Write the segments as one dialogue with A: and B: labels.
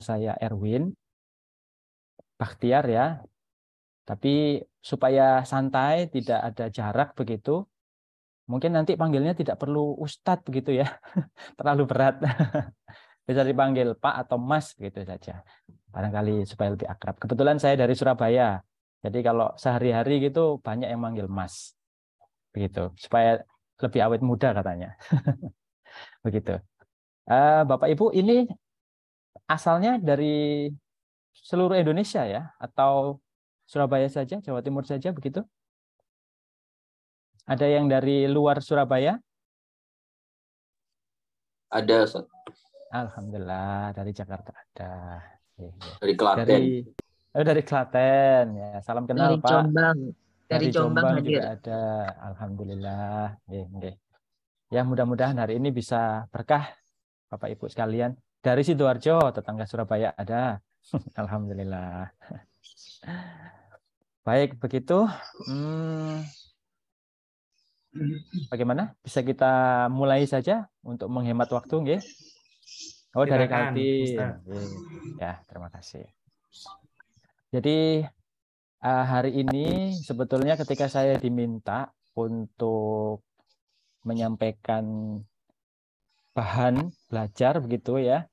A: saya Erwin Bakhtiar ya. Tapi supaya santai, tidak ada jarak begitu, mungkin nanti panggilnya tidak perlu Ustadz begitu ya, terlalu berat. Bisa dipanggil Pak atau Mas gitu saja. Barangkali supaya lebih akrab. Kebetulan saya dari Surabaya, jadi kalau sehari-hari gitu banyak yang manggil Mas, begitu. Supaya lebih awet muda katanya, begitu. Bapak Ibu ini asalnya dari seluruh Indonesia ya, atau Surabaya saja, Jawa Timur saja begitu? Ada yang dari luar Surabaya?
B: Ada, Ustaz.
A: Alhamdulillah, dari Jakarta ada.
B: Dari Klaten.
A: Dari Klaten ya. Salam kenal
C: Dari
A: Pak.
C: Jombang.
A: Dari Jombang
C: hadir.
A: juga ada. Alhamdulillah. Ya mudah-mudahan hari ini bisa berkah Bapak Ibu sekalian. Dari Sidoarjo, tetangga Surabaya ada. Alhamdulillah. Baik begitu. Bagaimana? Bisa kita mulai saja untuk menghemat waktu, nggih? Oh, dari Kaltim. Ya, terima kasih. Jadi hari ini sebetulnya ketika saya diminta untuk menyampaikan bahan belajar begitu ya,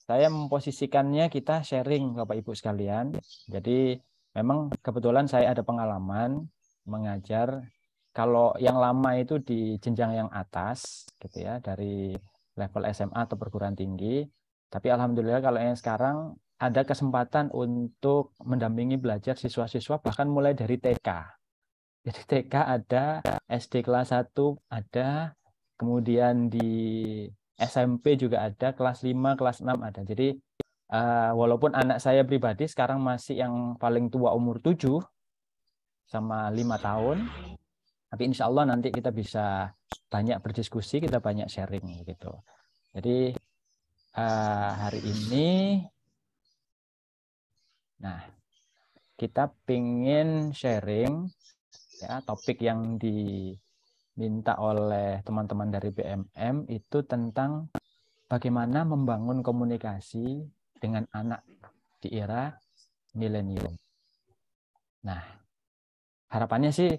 A: saya memposisikannya kita sharing Bapak Ibu sekalian. Jadi memang kebetulan saya ada pengalaman mengajar. Kalau yang lama itu di jenjang yang atas gitu ya, dari level SMA atau perguruan tinggi. Tapi alhamdulillah kalau yang sekarang ada kesempatan untuk mendampingi belajar siswa-siswa bahkan mulai dari TK. Jadi TK ada, SD kelas 1 ada, kemudian di SMP juga ada, kelas 5, kelas 6 ada. Jadi walaupun anak saya pribadi sekarang masih yang paling tua umur 7 sama 5 tahun, tapi insya Allah nanti kita bisa banyak berdiskusi, kita banyak sharing gitu. Jadi hari ini, nah kita pengen sharing ya topik yang diminta oleh teman-teman dari BMM itu tentang bagaimana membangun komunikasi dengan anak di era milenium. Nah, harapannya sih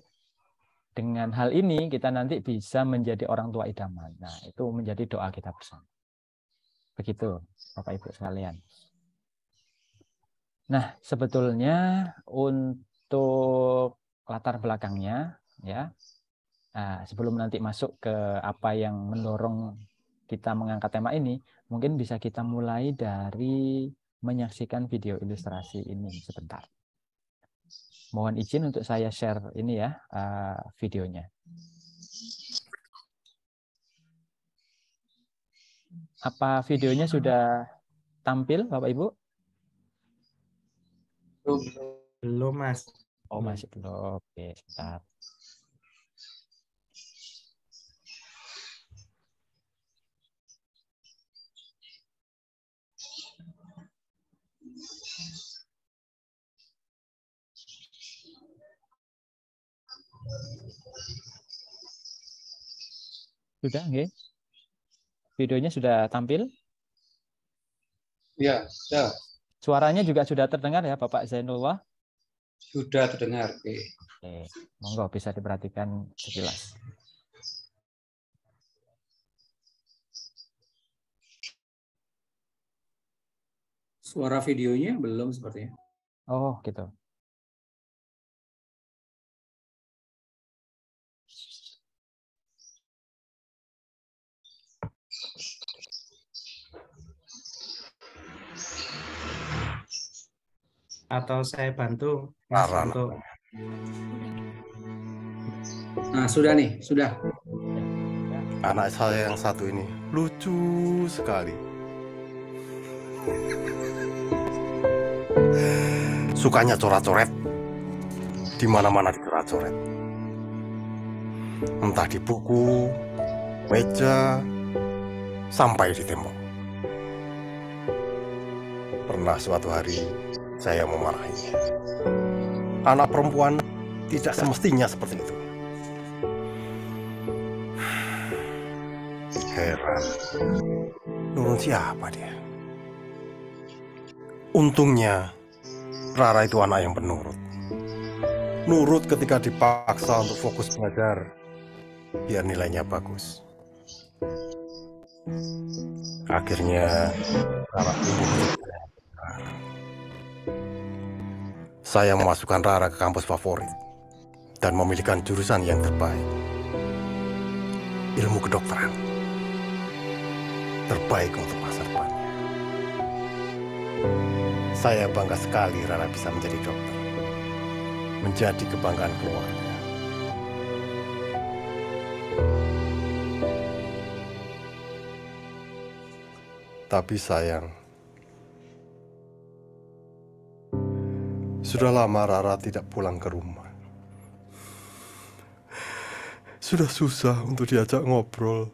A: dengan hal ini kita nanti bisa menjadi orang tua idaman. Nah, itu menjadi doa kita bersama. Begitu, Bapak Ibu sekalian. Nah, sebetulnya untuk latar belakangnya, ya, sebelum nanti masuk ke apa yang mendorong kita mengangkat tema ini, mungkin bisa kita mulai dari menyaksikan video ilustrasi ini sebentar. Mohon izin untuk saya share ini ya, videonya. Apa videonya sudah tampil, Bapak Ibu?
D: Belum, Mas.
A: Oh, masih belum. Oke, sebentar. Sudah, nggih? Videonya sudah tampil?
E: Ya, sudah.
A: Suaranya juga sudah terdengar ya, Bapak Zainullah?
E: Sudah terdengar.
A: Oke, monggo bisa diperhatikan sekilas.
E: Suara videonya belum sepertinya.
A: Oh, gitu.
D: Atau saya bantu, Mas, untuk...
E: Nah, sudah nih, sudah.
F: Anak saya yang satu ini lucu sekali. Sukanya coret-coret. Di mana-mana dicoret-coret. Entah di buku, meja, sampai di tembok. Pernah suatu hari saya memarahinya. Anak perempuan tidak semestinya seperti itu. Heran. Nurun siapa dia? Untungnya Rara itu anak yang penurut. Nurut ketika dipaksa untuk fokus belajar biar nilainya bagus. Akhirnya Rara tumbuh menjadi anak yang benar. Saya memasukkan Rara ke kampus favorit dan memilihkan jurusan yang terbaik. Ilmu kedokteran. Terbaik untuk masa depannya. Saya bangga sekali Rara bisa menjadi dokter. Menjadi kebanggaan keluarga. Tapi sayang, sudah lama Rara tidak pulang ke rumah. Sudah susah untuk diajak ngobrol.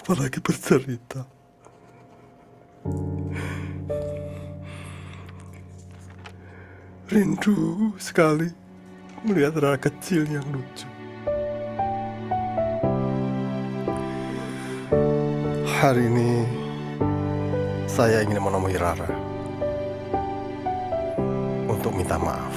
F: Apalagi bercerita. Rindu sekali melihat Rara kecil yang lucu. Hari ini saya ingin menemui Rara untuk minta maaf.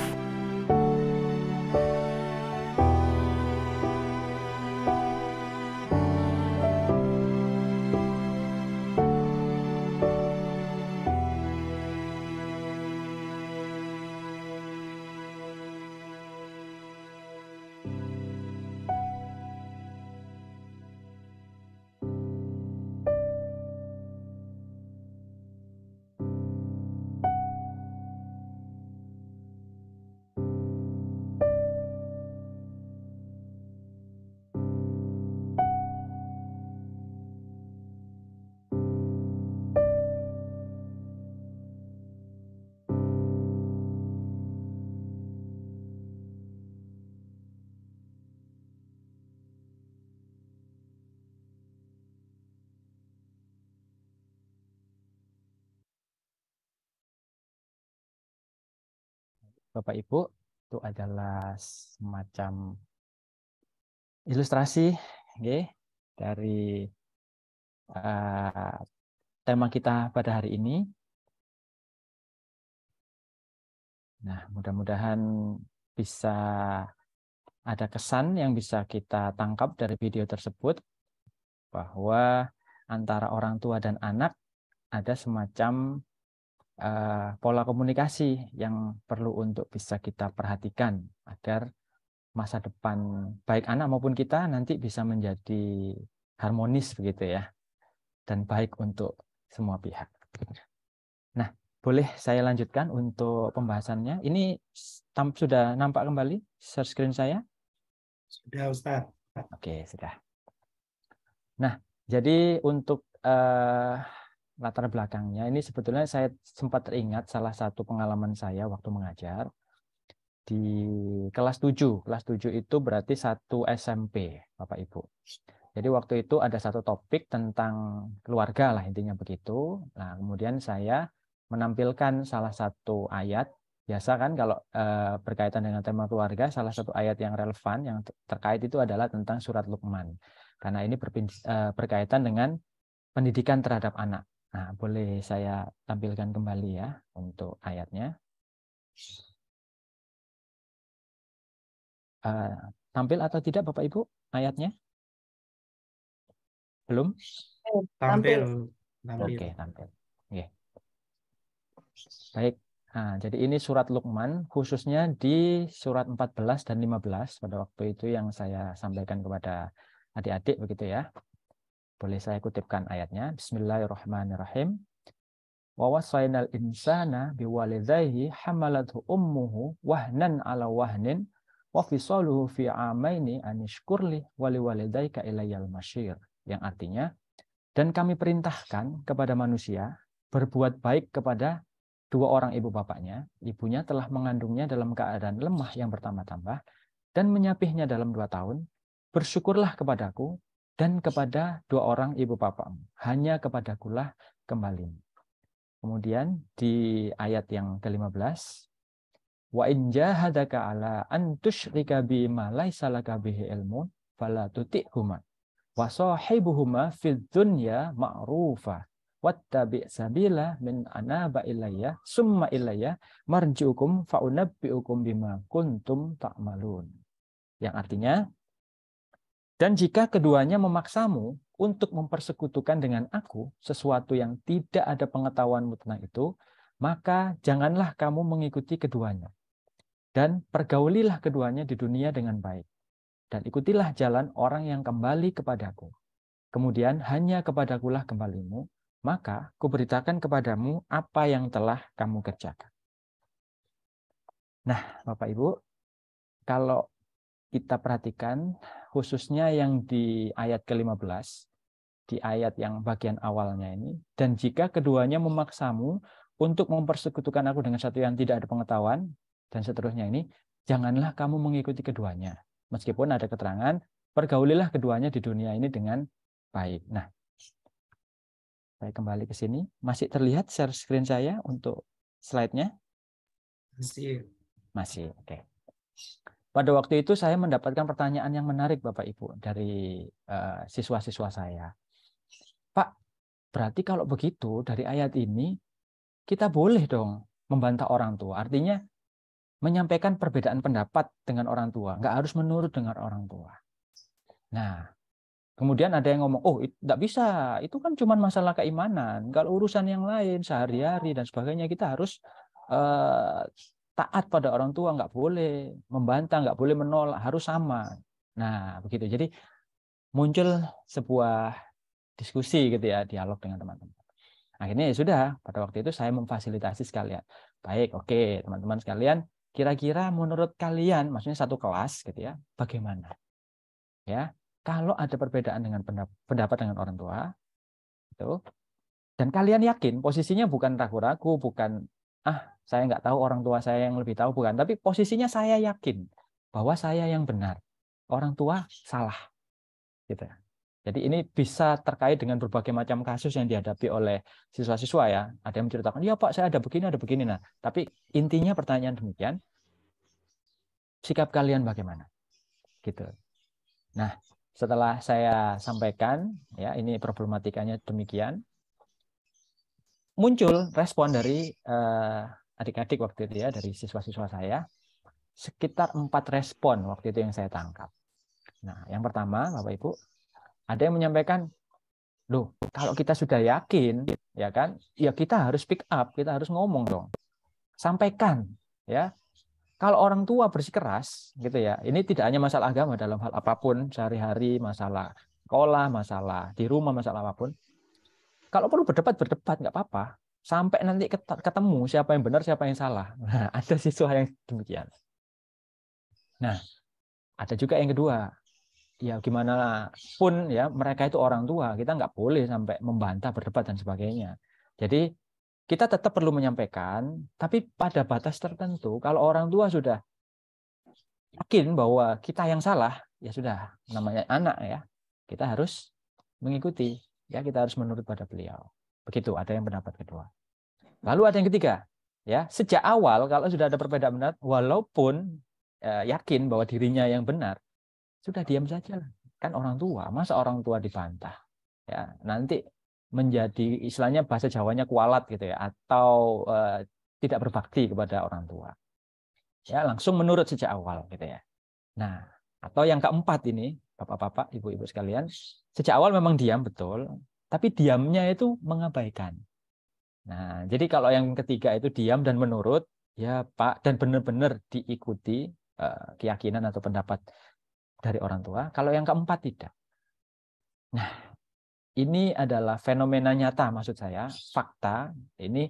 A: Bapak Ibu, itu adalah semacam ilustrasi dari tema kita pada hari ini. Nah, mudah-mudahan bisa ada kesan yang bisa kita tangkap dari video tersebut, bahwa antara orang tua dan anak ada semacam pola komunikasi yang perlu untuk bisa kita perhatikan agar masa depan baik anak maupun kita nanti bisa menjadi harmonis begitu ya, dan baik untuk semua pihak. Nah, boleh saya lanjutkan untuk pembahasannya. Ini sudah nampak kembali share screen saya?
D: Sudah, Ustaz.
A: Oke, sudah. Nah, jadi untuk latar belakangnya, ini sebetulnya saya sempat teringat salah satu pengalaman saya waktu mengajar di kelas 7. Kelas 7 itu berarti 1 SMP, Bapak Ibu. Jadi waktu itu ada satu topik tentang keluarga lah, intinya begitu. Nah, kemudian saya menampilkan salah satu ayat. Biasa kan kalau berkaitan dengan tema keluarga, salah satu ayat yang relevan, yang terkait itu adalah tentang surat Luqman. Karena ini berkaitan dengan pendidikan terhadap anak. Nah, boleh saya tampilkan kembali ya untuk ayatnya. Tampil atau tidak Bapak Ibu ayatnya? Belum?
D: Tampil.
A: Oke, tampil. Oke. Baik. Nah, jadi ini surat Luqman, khususnya di surat 14 dan 15 pada waktu itu yang saya sampaikan kepada adik-adik begitu ya. Boleh saya kutipkan ayatnya. Bismillahirrahmanirrahim. Wa wasainal insana biwalidayhi hamalathu ummuhu wahnan ala wahnin wa fisaluhu fi amaini anishkurli waliwalidayka ilayyal masyir. Yang artinya, dan kami perintahkan kepada manusia berbuat baik kepada dua orang ibu bapaknya. Ibunya telah mengandungnya dalam keadaan lemah yang bertambah-tambah dan menyapihnya dalam 2 tahun. Bersyukurlah kepadaku dan kepada dua orang ibu bapakmu. Hanya kepadakulah kembali. Kemudian di ayat yang ke-15, wa in jahadaka ala an tusyrika bi ma laisa laka bihi ilmun fala tuti'huma wa sahibuhuma fid dunya ma'rufa wattabi' sabila min anaba ilayya summa ilayya marji'ukum fa unabbi'ukum bima kuntum ta'malun. Yang artinya, dan jika keduanya memaksamu untuk mempersekutukan dengan aku sesuatu yang tidak ada pengetahuanmu tentang itu, maka janganlah kamu mengikuti keduanya. Dan pergaulilah keduanya di dunia dengan baik. Dan ikutilah jalan orang yang kembali kepadaku. Kemudian hanya kepadakulah kembalimu, maka kuberitakan kepadamu apa yang telah kamu kerjakan. Nah, Bapak Ibu, kalau kita perhatikan khususnya yang di ayat ke-15, di ayat yang bagian awalnya ini, dan jika keduanya memaksamu untuk mempersekutukan aku dengan satu yang tidak ada pengetahuan, dan seterusnya ini, janganlah kamu mengikuti keduanya. Meskipun ada keterangan, pergaulilah keduanya di dunia ini dengan baik. Nah, saya kembali ke sini. Masih terlihat share screen saya untuk slide-nya? Masih, oke. Pada waktu itu saya mendapatkan pertanyaan yang menarik Bapak Ibu dari siswa-siswa saya. Pak, berarti kalau begitu dari ayat ini kita boleh dong membantah orang tua. Artinya menyampaikan perbedaan pendapat dengan orang tua, nggak harus menurut dengan orang tua. Nah, kemudian ada yang ngomong, oh tidak bisa, itu kan cuma masalah keimanan. Kalau urusan yang lain sehari-hari dan sebagainya kita harus taat pada orang tua, nggak boleh membantah, nggak boleh menolak, harus sama. Nah, begitu. Jadi muncul sebuah diskusi gitu ya, dialog dengan teman-teman. Akhirnya ya sudah, pada waktu itu saya memfasilitasi sekalian. Baik, oke, teman-teman sekalian, kira-kira menurut kalian, maksudnya satu kelas gitu ya, bagaimana? Ya, kalau ada perbedaan dengan pendapat dengan orang tua, itu, dan kalian yakin posisinya bukan ragu-ragu, bukan saya nggak tahu orang tua saya yang lebih tahu, bukan. Tapi posisinya saya yakin bahwa saya yang benar. Orang tua salah. Gitu. Jadi ini bisa terkait dengan berbagai macam kasus yang dihadapi oleh siswa-siswa ya. Ada yang menceritakan, ya Pak, saya ada begini. Nah, tapi intinya pertanyaan demikian, sikap kalian bagaimana? Gitu. Nah, setelah saya sampaikan, ya ini problematikanya demikian, muncul respon dari adik-adik waktu itu ya, dari siswa-siswa saya, sekitar 4 respon waktu itu yang saya tangkap. Nah, yang pertama, Bapak Ibu, ada yang menyampaikan, loh, kalau kita sudah yakin, ya kan, ya kita harus pick up, kita harus ngomong dong, sampaikan, ya. Kalau orang tua bersikeras, gitu ya, ini tidak hanya masalah agama, dalam hal apapun, sehari-hari, masalah sekolah, masalah di rumah, masalah apapun. Kalau perlu berdebat, nggak apa-apa. Sampai nanti ketemu siapa yang benar, siapa yang salah. Nah, ada siswa yang demikian. Nah, ada juga yang kedua. Ya, gimana pun ya, mereka itu orang tua. Kita nggak boleh sampai membantah, berdebat, dan sebagainya. Jadi, kita tetap perlu menyampaikan, tapi pada batas tertentu. Kalau orang tua sudah yakin bahwa kita yang salah, ya sudah, namanya anak ya. Kita harus mengikuti. Ya, kita harus menurut pada beliau. Begitu, ada yang pendapat kedua. Lalu ada yang ketiga, ya sejak awal kalau sudah ada perbedaan pendapat, walaupun yakin bahwa dirinya yang benar, sudah diam saja. Kan orang tua, masa orang tua dibantah? Ya, nanti menjadi istilahnya bahasa Jawanya kualat gitu ya, atau tidak berbakti kepada orang tua. Ya, langsung menurut sejak awal gitu ya. Nah, atau yang keempat ini, Bapak-bapak, Ibu-ibu sekalian, sejak awal memang diam betul, tapi diamnya itu mengabaikan. Nah, jadi kalau yang ketiga itu diam dan menurut, ya Pak, dan benar-benar diikuti keyakinan atau pendapat dari orang tua. Kalau yang keempat tidak. Nah, ini adalah fenomena nyata maksud saya, fakta. Ini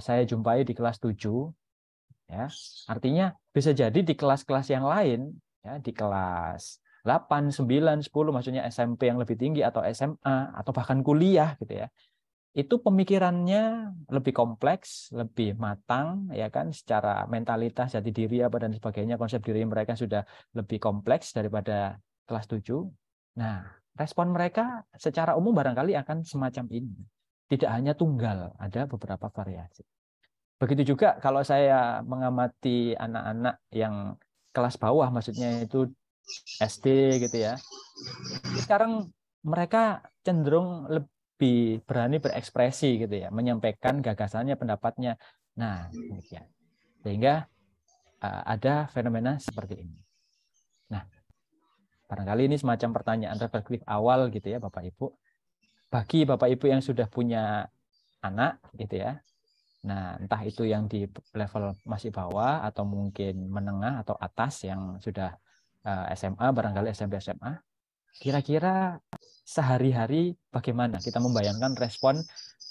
A: saya jumpai di kelas 7. Ya, artinya bisa jadi di kelas-kelas yang lain, ya, di kelas 8, 9, 10, maksudnya SMP yang lebih tinggi atau SMA atau bahkan kuliah gitu ya. Itu pemikirannya lebih kompleks, lebih matang ya kan, secara mentalitas, jati diri apa dan sebagainya, konsep diri mereka sudah lebih kompleks daripada kelas 7. Nah, respon mereka secara umum barangkali akan semacam ini. Tidak hanya tunggal, ada beberapa variasi. Begitu juga kalau saya mengamati anak-anak yang kelas bawah, maksudnya itu SD gitu ya. Sekarang mereka cenderung lebih berani berekspresi gitu ya, menyampaikan gagasannya, pendapatnya. Nah, demikian. Sehingga ada fenomena seperti ini. Nah, barangkali ini semacam pertanyaan reflektif awal gitu ya Bapak Ibu. Bagi Bapak Ibu yang sudah punya anak gitu ya. Nah, entah itu yang di level masih bawah atau mungkin menengah atau atas yang sudah SMA, barangkali SMP SMA. Kira-kira sehari-hari bagaimana kita membayangkan respon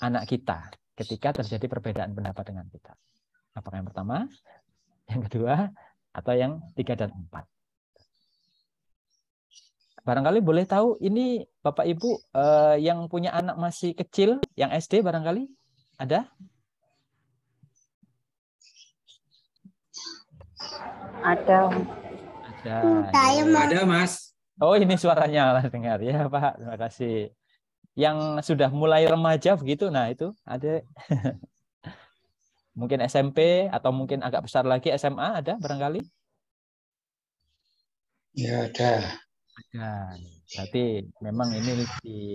A: anak kita ketika terjadi perbedaan pendapat dengan kita? Apakah yang pertama, yang kedua, atau yang 3 dan 4? Barangkali boleh tahu ini Bapak Ibu yang punya anak masih kecil, yang SD barangkali ada?
C: Ada.
E: Ada, Mas.
A: Oh, ini suaranya lah dengar ya Pak. Terima kasih. Yang sudah mulai remaja begitu, nah itu ada. Mungkin SMP atau mungkin agak besar lagi SMA ada barangkali?
E: Ya, ada.
A: Ada. Berarti memang ini lebih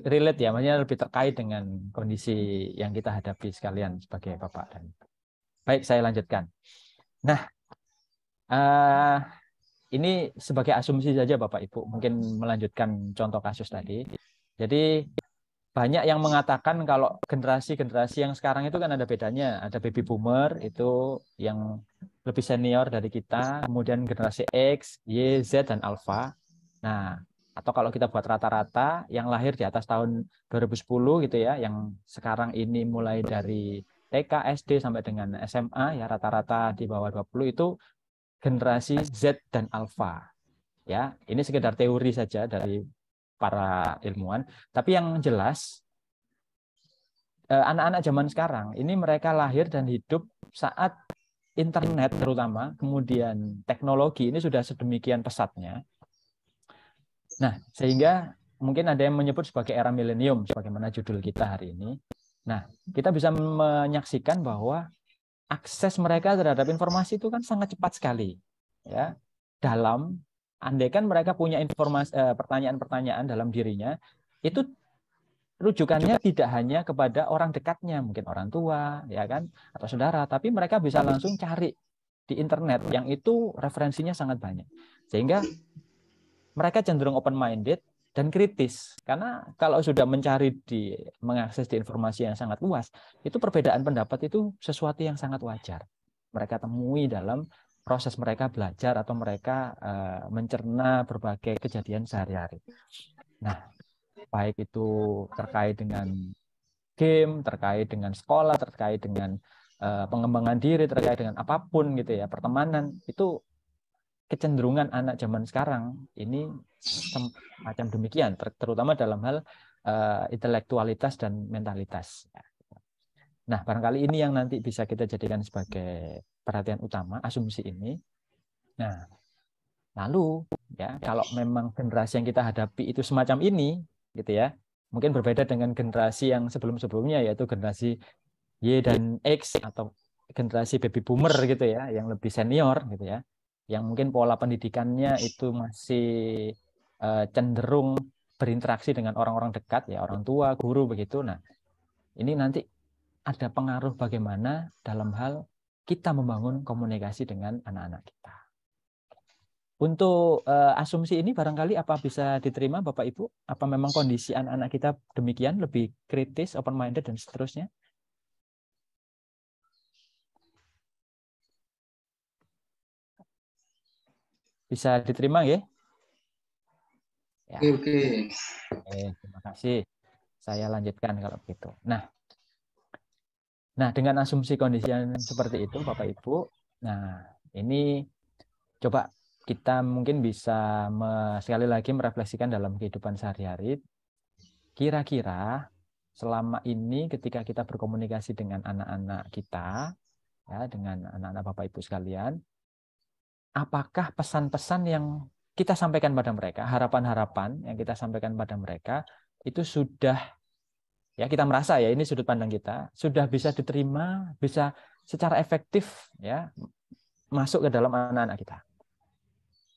A: relate ya, maksudnya lebih terkait dengan kondisi yang kita hadapi sekalian sebagai Bapak dan Ibu. Baik, saya lanjutkan. Nah, ini sebagai asumsi saja Bapak Ibu, mungkin melanjutkan contoh kasus tadi. Jadi banyak yang mengatakan kalau generasi-generasi yang sekarang itu kan ada bedanya. Ada baby boomer itu yang lebih senior dari kita, kemudian generasi X, Y, Z, dan Alpha. Nah, atau kalau kita buat rata-rata yang lahir di atas tahun 2010 gitu ya, yang sekarang ini mulai dari TK, SD sampai dengan SMA ya rata-rata di bawah 20 itu generasi Z dan Alpha. Ya, ini sekedar teori saja dari para ilmuwan, tapi yang jelas anak-anak zaman sekarang ini mereka lahir dan hidup saat internet terutama, kemudian teknologi ini sudah sedemikian pesatnya. Nah, sehingga mungkin ada yang menyebut sebagai era milenium sebagaimana judul kita hari ini. Nah, kita bisa menyaksikan bahwa akses mereka terhadap informasi itu kan sangat cepat sekali. Ya, andaikan mereka punya informasi pertanyaan-pertanyaan dalam dirinya, itu rujukannya tidak hanya kepada orang dekatnya, mungkin orang tua, ya kan, atau saudara, tapi mereka bisa langsung cari di internet yang itu referensinya sangat banyak. Sehingga mereka cenderung open minded dan kritis. Karena kalau sudah mengakses di informasi yang sangat luas, itu perbedaan pendapat itu sesuatu yang sangat wajar. Mereka temui dalam proses mereka belajar atau mereka mencerna berbagai kejadian sehari-hari. Nah, baik itu terkait dengan game, terkait dengan sekolah, terkait dengan pengembangan diri, terkait dengan apapun gitu ya, pertemanan, itu kecenderungan anak zaman sekarang ini semacam demikian, terutama dalam hal intelektualitas dan mentalitas. Nah, barangkali ini yang nanti bisa kita jadikan sebagai perhatian utama, asumsi ini. Nah, lalu ya kalau memang generasi yang kita hadapi itu semacam ini, gitu ya, mungkin berbeda dengan generasi yang sebelum-sebelumnya, yaitu generasi Y dan X atau generasi baby boomer gitu ya, yang lebih senior gitu ya, yang mungkin pola pendidikannya itu masih cenderung berinteraksi dengan orang-orang dekat ya, orang tua, guru begitu. Nah, ini nanti ada pengaruh bagaimana dalam hal kita membangun komunikasi dengan anak-anak kita. Untuk asumsi ini barangkali apa bisa diterima Bapak Ibu? Apa memang kondisi anak-anak kita demikian, lebih kritis, open minded dan seterusnya? Bisa diterima ya? Ya.
E: Oke.
A: Terima kasih. Saya lanjutkan kalau begitu. Nah, dengan asumsi kondisi yang seperti itu, Bapak Ibu, nah ini coba kita mungkin bisa sekali lagi merefleksikan dalam kehidupan sehari-hari. Kira-kira selama ini ketika kita berkomunikasi dengan anak-anak kita, ya, dengan anak-anak Bapak Ibu sekalian, apakah pesan-pesan yang kita sampaikan pada mereka, harapan-harapan yang kita sampaikan pada mereka, itu sudah, ya kita merasa ya ini sudut pandang kita, sudah bisa diterima, bisa secara efektif ya masuk ke dalam anak-anak kita.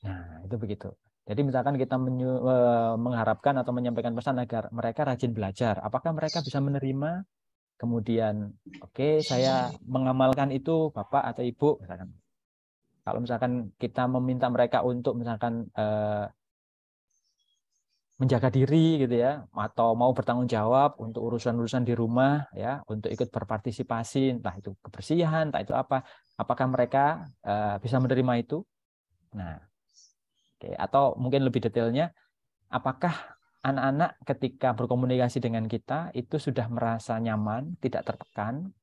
A: Nah, itu begitu. Jadi misalkan kita mengharapkan atau menyampaikan pesan agar mereka rajin belajar, apakah mereka bisa menerima? Kemudian, oke, saya mengamalkan itu, Bapak atau Ibu, misalkan. Kalau misalkan kita meminta mereka untuk misalkan menjaga diri gitu ya, atau mau bertanggung jawab untuk urusan-urusan di rumah ya, untuk ikut berpartisipasi, entah itu kebersihan, entah itu apa, apakah mereka bisa menerima itu? Nah, oke. Atau mungkin lebih detailnya, apakah anak-anak ketika berkomunikasi dengan kita itu sudah merasa nyaman, tidak tertekan?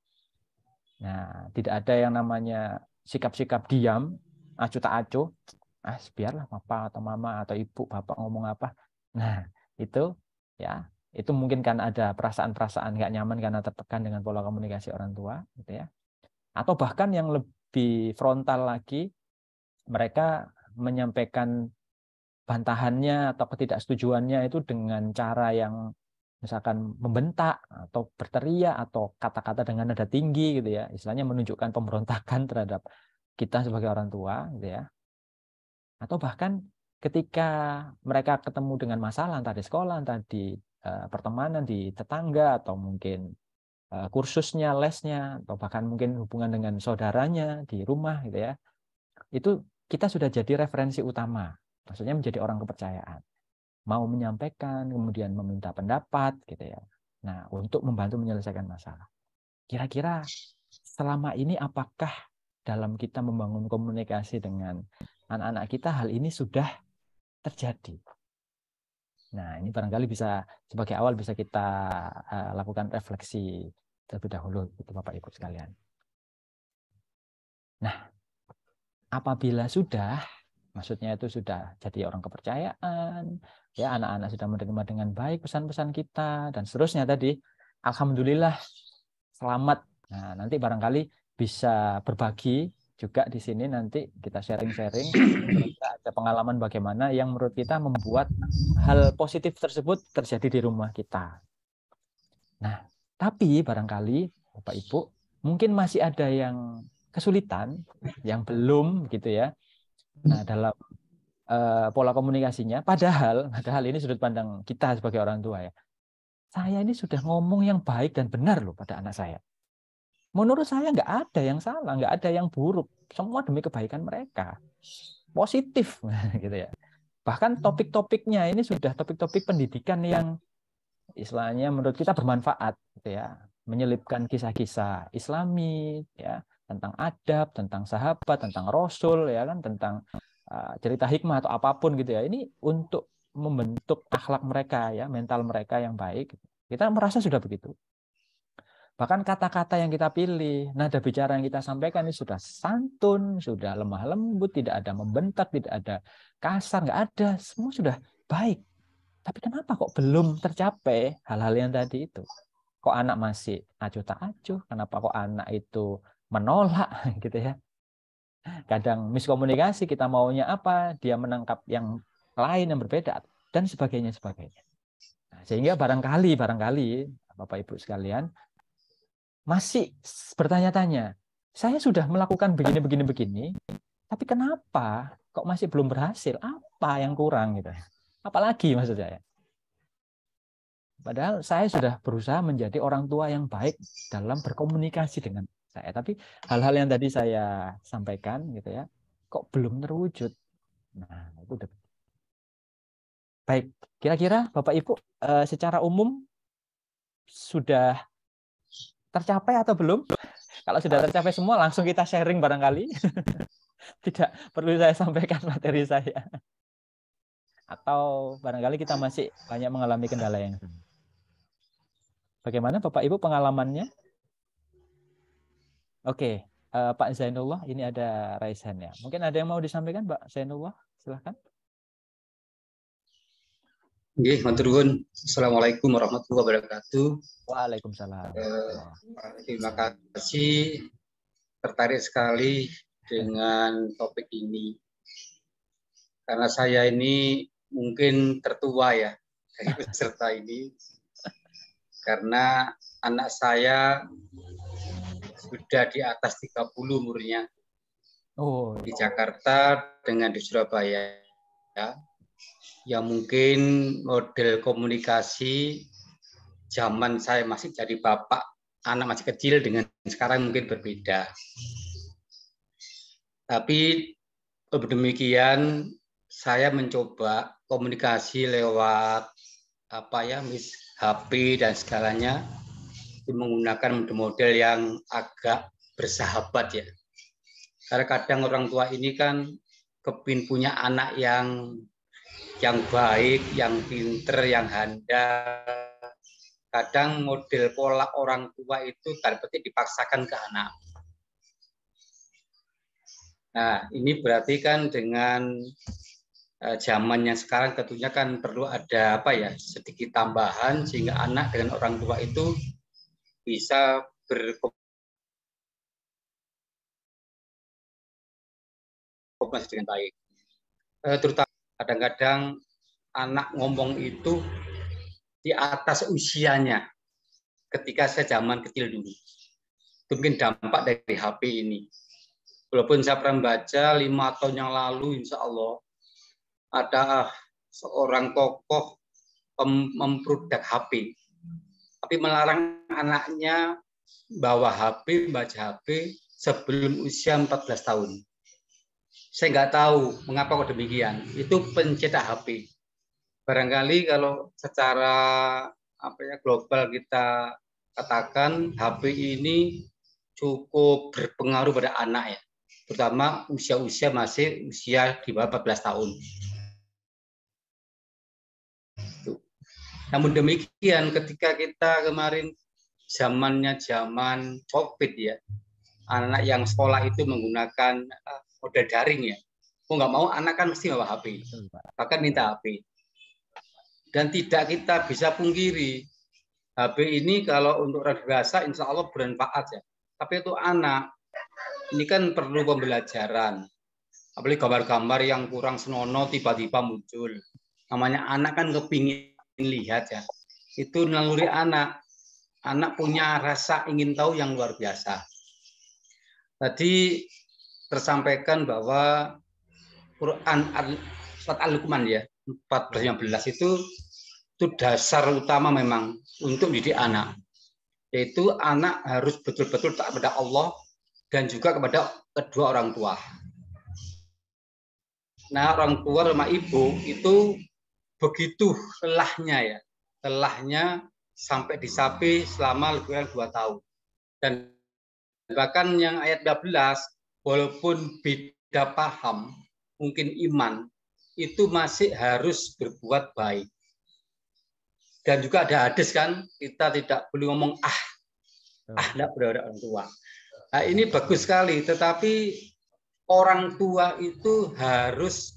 A: Nah, tidak ada yang namanya sikap-sikap diam, acuh tak acuh, biarlah papa atau mama atau ibu bapak ngomong apa. Nah, itu ya, itu mungkin kan ada perasaan-perasaan nggak nyaman karena tertekan dengan pola komunikasi orang tua, gitu ya. Atau bahkan yang lebih frontal lagi, mereka menyampaikan bantahannya atau ketidaksetujuannya itu dengan cara yang misalkan membentak atau berteriak atau kata-kata dengan nada tinggi gitu ya, istilahnya menunjukkan pemberontakan terhadap kita sebagai orang tua gitu ya. Atau bahkan ketika mereka ketemu dengan masalah entah di sekolah, entah di pertemanan, di tetangga, atau mungkin kursusnya, lesnya, atau bahkan mungkin hubungan dengan saudaranya di rumah gitu ya, itu kita sudah jadi referensi utama, maksudnya menjadi orang kepercayaan, mau menyampaikan, kemudian meminta pendapat gitu ya. Nah, untuk membantu menyelesaikan masalah. Kira-kira selama ini apakah dalam kita membangun komunikasi dengan anak-anak kita hal ini sudah terjadi? Nah, ini barangkali bisa sebagai awal bisa kita lakukan refleksi terlebih dahulu, gitu, Bapak Ibu sekalian. Nah, apabila sudah, maksudnya itu sudah jadi orang kepercayaan, ya anak-anak sudah menerima dengan baik pesan-pesan kita dan seterusnya tadi, alhamdulillah selamat. Nah, nanti barangkali bisa berbagi juga di sini, nanti kita sharing-sharing ada pengalaman bagaimana yang menurut kita membuat hal positif tersebut terjadi di rumah kita. Nah, tapi barangkali Bapak Ibu mungkin masih ada yang kesulitan, yang belum gitu ya. Nah, dalam pola komunikasinya, padahal ini sudut pandang kita sebagai orang tua ya. Saya ini sudah ngomong yang baik dan benar loh pada anak saya. Menurut saya nggak ada yang salah, nggak ada yang buruk. Semua demi kebaikan mereka. Positif, gitu ya. Bahkan topik-topiknya ini sudah topik-topik pendidikan yang istilahnya menurut kita bermanfaat, gitu ya. Menyelipkan kisah-kisah Islami, ya, tentang adab, tentang sahabat, tentang Rasul, ya kan, tentang cerita hikmah atau apapun gitu ya. Ini untuk membentuk akhlak mereka, ya, mental mereka yang baik. Kita merasa sudah begitu. Bahkan kata-kata yang kita pilih, nada bicara yang kita sampaikan ini sudah santun, sudah lemah lembut, tidak ada membentak, tidak ada kasar, nggak ada, semua sudah baik. Tapi kenapa kok belum tercapai hal-hal yang tadi itu? Kok anak masih acuh tak acuh? Kenapa kok anak itu menolak gitu ya? Kadang miskomunikasi, kita maunya apa, dia menangkap yang lain yang berbeda dan sebagainya. Nah, sehingga barangkali Bapak Ibu sekalian masih bertanya-tanya, saya sudah melakukan begini, tapi kenapa kok masih belum berhasil? Apa yang kurang gitu? Apalagi maksud saya? Padahal saya sudah berusaha menjadi orang tua yang baik dalam berkomunikasi dengan saya, tapi hal-hal yang tadi saya sampaikan gitu ya, kok belum terwujud. Nah, itu udah. Baik, kira-kira Bapak Ibu secara umum sudah tercapai atau belum? Kalau sudah tercapai semua, langsung kita sharing barangkali. Tidak perlu saya sampaikan materi saya. Atau barangkali kita masih banyak mengalami kendala yang sama. Bagaimana Bapak Ibu pengalamannya? Oke, Pak Zainullah, ini ada raise hand ya. Mungkin ada yang mau disampaikan, Pak Zainullah? Silahkan.
E: Oke, matur nuwun. Assalamualaikum warahmatullahi wabarakatuh.
A: Waalaikumsalam.
E: Terima kasih, tertarik sekali dengan topik ini. Karena saya ini mungkin tertua ya dari peserta ini. Karena anak saya sudah di atas 30 umurnya.
A: Oh,
E: di Jakarta dengan di Surabaya, ya. Yang mungkin model komunikasi zaman saya masih jadi bapak, anak masih kecil dengan sekarang mungkin berbeda. Tapi demikian saya mencoba komunikasi lewat HP dan segalanya menggunakan model yang agak bersahabat ya. Karena kadang orang tua ini kan kepin punya anak yang baik, yang pinter, yang handal. Kadang model pola orang tua itu tanda petik dipaksakan ke anak. Nah, ini berarti kan dengan zaman yang sekarang tentunya kan perlu ada sedikit tambahan sehingga anak dengan orang tua itu bisa berkomunikasi dengan baik. Terutama kadang-kadang anak ngomong itu di atas usianya ketika saya zaman kecil dulu. Itu mungkin dampak dari HP ini. Walaupun saya pernah baca 5 tahun yang lalu, insya Allah, ada seorang tokoh memproduk HP. Tapi melarang anaknya bawa HP, baca HP sebelum usia 14 tahun. Saya nggak tahu mengapa kok demikian. Itu pencetak HP. Barangkali kalau secara global kita katakan HP ini cukup berpengaruh pada anak ya, terutama usia-usia masih usia di bawah 14 tahun. Namun demikian ketika kita kemarin zamannya zaman COVID ya, anak yang sekolah itu menggunakan model daring ya, mau nggak mau anak kan mesti bawa HP, bahkan minta HP. Dan tidak kita bisa pungkiri HP ini kalau untuk orang dewasa insya Allah bermanfaat ya. Tapi itu anak, ini kan perlu pembelajaran. Apalagi gambar-gambar yang kurang senonoh tiba-tiba muncul. Namanya anak kan kepingin lihat ya. Itu naluri anak. Anak punya rasa ingin tahu yang luar biasa. Tadi tersampaikan bahwa Quran surat Al-Luqman ya 14-15 itu dasar utama memang untuk mendidik anak. Yaitu anak harus betul-betul taat kepada Allah dan juga kepada kedua orang tua. Nah, orang tua sama ibu itu begitu lelahnya ya. Lelahnya sampai disapi selama lebih kurang 2 tahun. Dan bahkan yang ayat 12, walaupun beda paham, mungkin iman, itu masih harus berbuat baik. Dan juga ada hadis kan, kita tidak boleh ngomong tidak boleh orang tua. Nah, ini bagus sekali, tetapi orang tua itu harus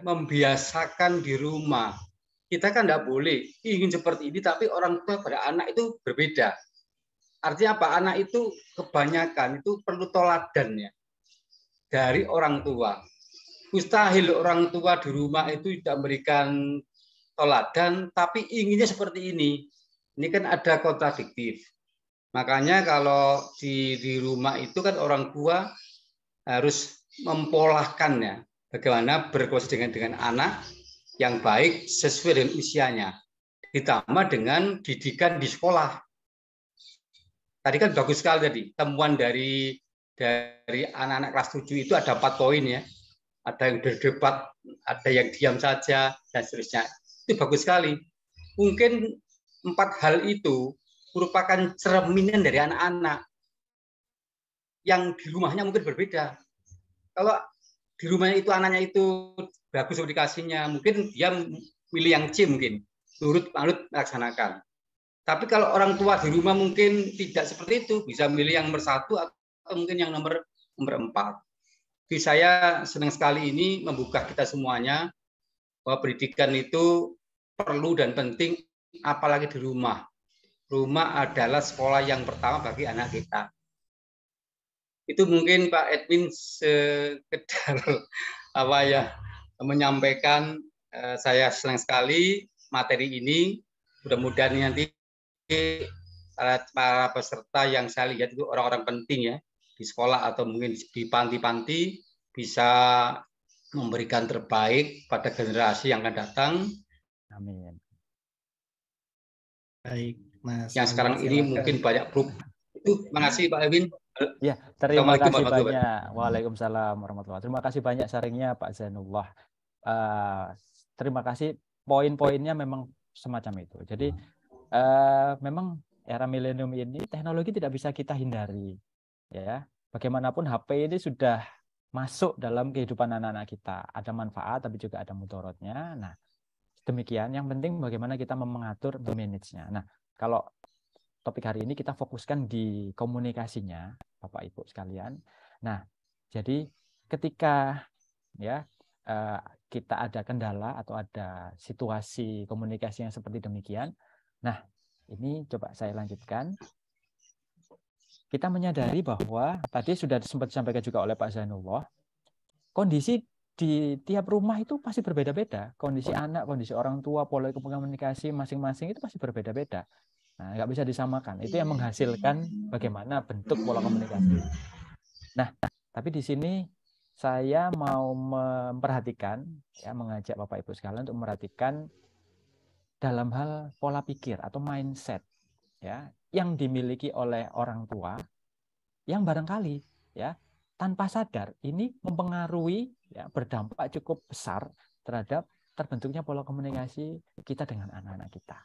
E: membiasakan di rumah. Kita kan tidak boleh ingin seperti ini, tapi orang tua pada anak itu berbeda. Artinya apa? Anak itu kebanyakan itu perlu toladannya dari orang tua. Mustahil orang tua di rumah itu tidak memberikan toladan, tapi inginnya seperti ini. Ini kan ada kontradiktif. Makanya kalau di rumah itu kan orang tua harus mempolahkannya. Bagaimana berkomunikasi dengan anak yang baik sesuai dengan usianya. Ditambah dengan didikan di sekolah. Tadi kan bagus sekali tadi. Temuan dari anak-anak kelas 7 itu ada 4 poin ya. Ada yang berdebat, ada yang diam saja, dan seterusnya. Itu bagus sekali. Mungkin 4 hal itu merupakan cerminan dari anak-anak yang di rumahnya mungkin berbeda. Kalau di rumahnya itu anaknya itu bagus komunikasinya, mungkin dia pilih yang C mungkin, nurut melaksanakan. Tapi kalau orang tua di rumah mungkin tidak seperti itu, bisa milih yang nomor 1 atau mungkin yang nomor 4. Jadi saya senang sekali ini membuka kita semuanya bahwa pendidikan itu perlu dan penting, apalagi di rumah. Rumah adalah sekolah yang pertama bagi anak kita. Itu mungkin Pak Edwin sekedar menyampaikan. Saya senang sekali materi ini. Mudah-mudahan nanti para peserta yang saya lihat itu orang-orang penting ya di sekolah atau mungkin di panti-panti bisa memberikan terbaik pada generasi yang akan datang.
A: Amin.
D: Baik, Mas.
E: Yang sekarang ini mungkin banyak grup. Terima kasih Pak Ewin.
A: Ya, terima
E: Assalamualaikum
A: kasih
E: warahmatullahi
A: banyak. Waalaikumsalam warahmatullahi. Terima kasih banyak sharingnya Pak Zainullah. Terima kasih, poin-poinnya memang semacam itu. Jadi memang era milenium ini teknologi tidak bisa kita hindari. Ya, bagaimanapun HP ini sudah masuk dalam kehidupan anak-anak kita. Ada manfaat tapi juga ada mudaratnya. Nah, demikian. Yang penting bagaimana kita mengatur, memanage-nya. Nah, kalau topik hari ini kita fokuskan di komunikasinya, Bapak Ibu sekalian. Nah, jadi ketika ya kita ada kendala atau ada situasi komunikasi yang seperti demikian, nah ini coba saya lanjutkan. Kita menyadari bahwa tadi sudah sempat disampaikan juga oleh Pak Zainullah, kondisi di tiap rumah itu pasti berbeda-beda. Kondisi anak, kondisi orang tua, pola komunikasi masing-masing itu pasti berbeda-beda. Nah, nggak bisa disamakan. Itu yang menghasilkan bagaimana bentuk pola komunikasi. Nah, tapi di sini saya mau memperhatikan, ya, mengajak Bapak Ibu sekalian untuk memperhatikan dalam hal pola pikir atau mindset, ya, yang dimiliki oleh orang tua, yang barangkali, ya, tanpa sadar ini mempengaruhi, ya, berdampak cukup besar terhadap terbentuknya pola komunikasi kita dengan anak-anak kita.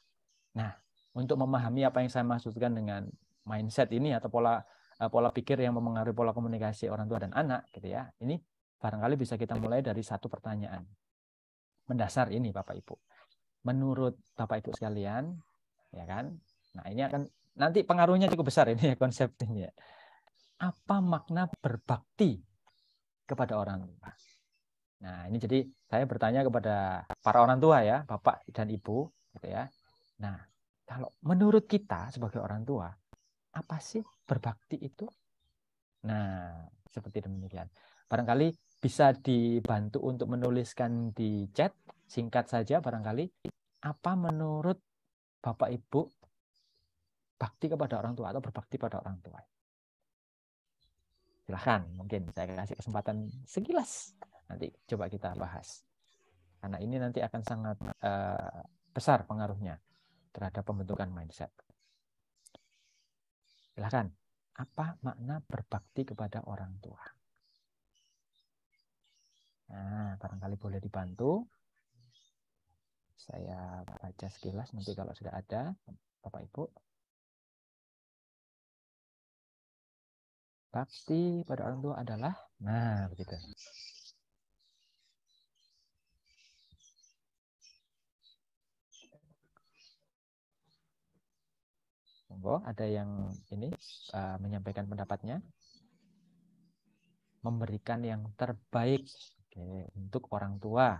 A: Nah, untuk memahami apa yang saya maksudkan dengan mindset ini atau pola pikir yang mempengaruhi pola komunikasi orang tua dan anak, gitu ya. Ini barangkali bisa kita mulai dari satu pertanyaan mendasar ini, Bapak Ibu. Menurut Bapak Ibu sekalian, ya kan? Nah, ini akan nanti pengaruhnya cukup besar ini ya konsep ini ya. Apa makna berbakti kepada orang tua? Nah, ini jadi saya bertanya kepada para orang tua ya, Bapak dan Ibu, gitu ya. Nah, kalau menurut kita sebagai orang tua, apa sih berbakti itu? Nah, seperti demikian. Barangkali bisa dibantu untuk menuliskan di chat, singkat saja barangkali, apa menurut Bapak Ibu bakti kepada orang tua atau berbakti pada orang tua? Silahkan, mungkin saya kasih kesempatan sekilas. Nanti coba kita bahas. Karena ini nanti akan sangat besar pengaruhnya terhadap pembentukan mindset. Silahkan, apa makna berbakti kepada orang tua? Nah, barangkali boleh dibantu. Saya baca sekilas, nanti kalau sudah ada, Bapak Ibu. Bakti pada orang tua adalah, nah begitu. Monggo, ada yang ini menyampaikan pendapatnya. Memberikan yang terbaik, oke, untuk orang tua.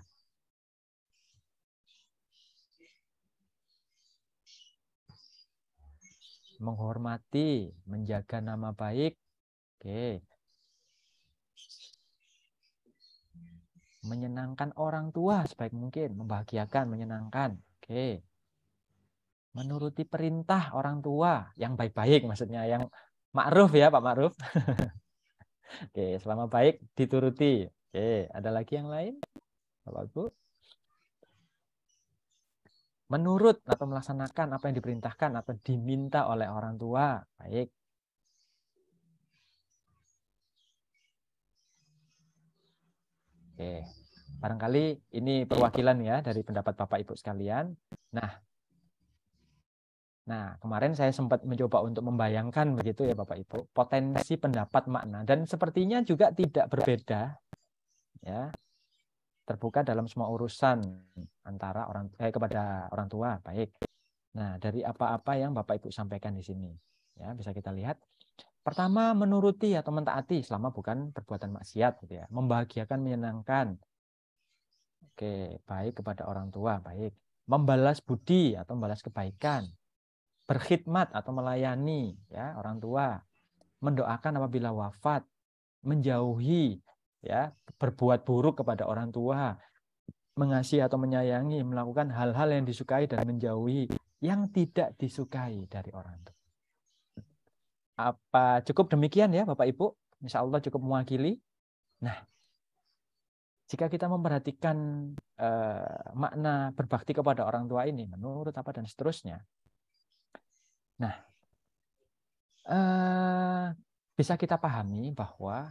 A: Menghormati, menjaga nama baik, oke. Menyenangkan orang tua sebaik mungkin, membahagiakan, menyenangkan, oke. Menuruti perintah orang tua yang baik-baik, maksudnya yang ma'ruf ya Pak Ma'ruf. Oke, selama baik dituruti. Oke, ada lagi yang lain Bapak Ibu? Menurut atau melaksanakan apa yang diperintahkan atau diminta oleh orang tua. Baik. Oke, barangkali ini perwakilan ya dari pendapat Bapak Ibu sekalian. Nah, kemarin saya sempat mencoba untuk membayangkan begitu ya Bapak Ibu, potensi pendapat makna dan sepertinya juga tidak berbeda ya. Terbuka dalam semua urusan antara kepada orang tua, baik. Nah, dari apa-apa yang Bapak Ibu sampaikan di sini, ya bisa kita lihat. Pertama, menuruti atau mentaati selama bukan perbuatan maksiat, gitu ya. Membahagiakan, menyenangkan. Oke, baik kepada orang tua, baik. Membalas budi atau membalas kebaikan. Berkhidmat atau melayani, ya orang tua. Mendoakan apabila wafat. Menjauhi, ya, berbuat buruk kepada orang tua, mengasihi atau menyayangi, melakukan hal-hal yang disukai dan menjauhi yang tidak disukai dari orang tua. Apa cukup demikian ya Bapak Ibu insya Allah cukup mewakili. Nah, jika kita memperhatikan makna berbakti kepada orang tua ini, menurut apa dan seterusnya. Nah, bisa kita pahami bahwa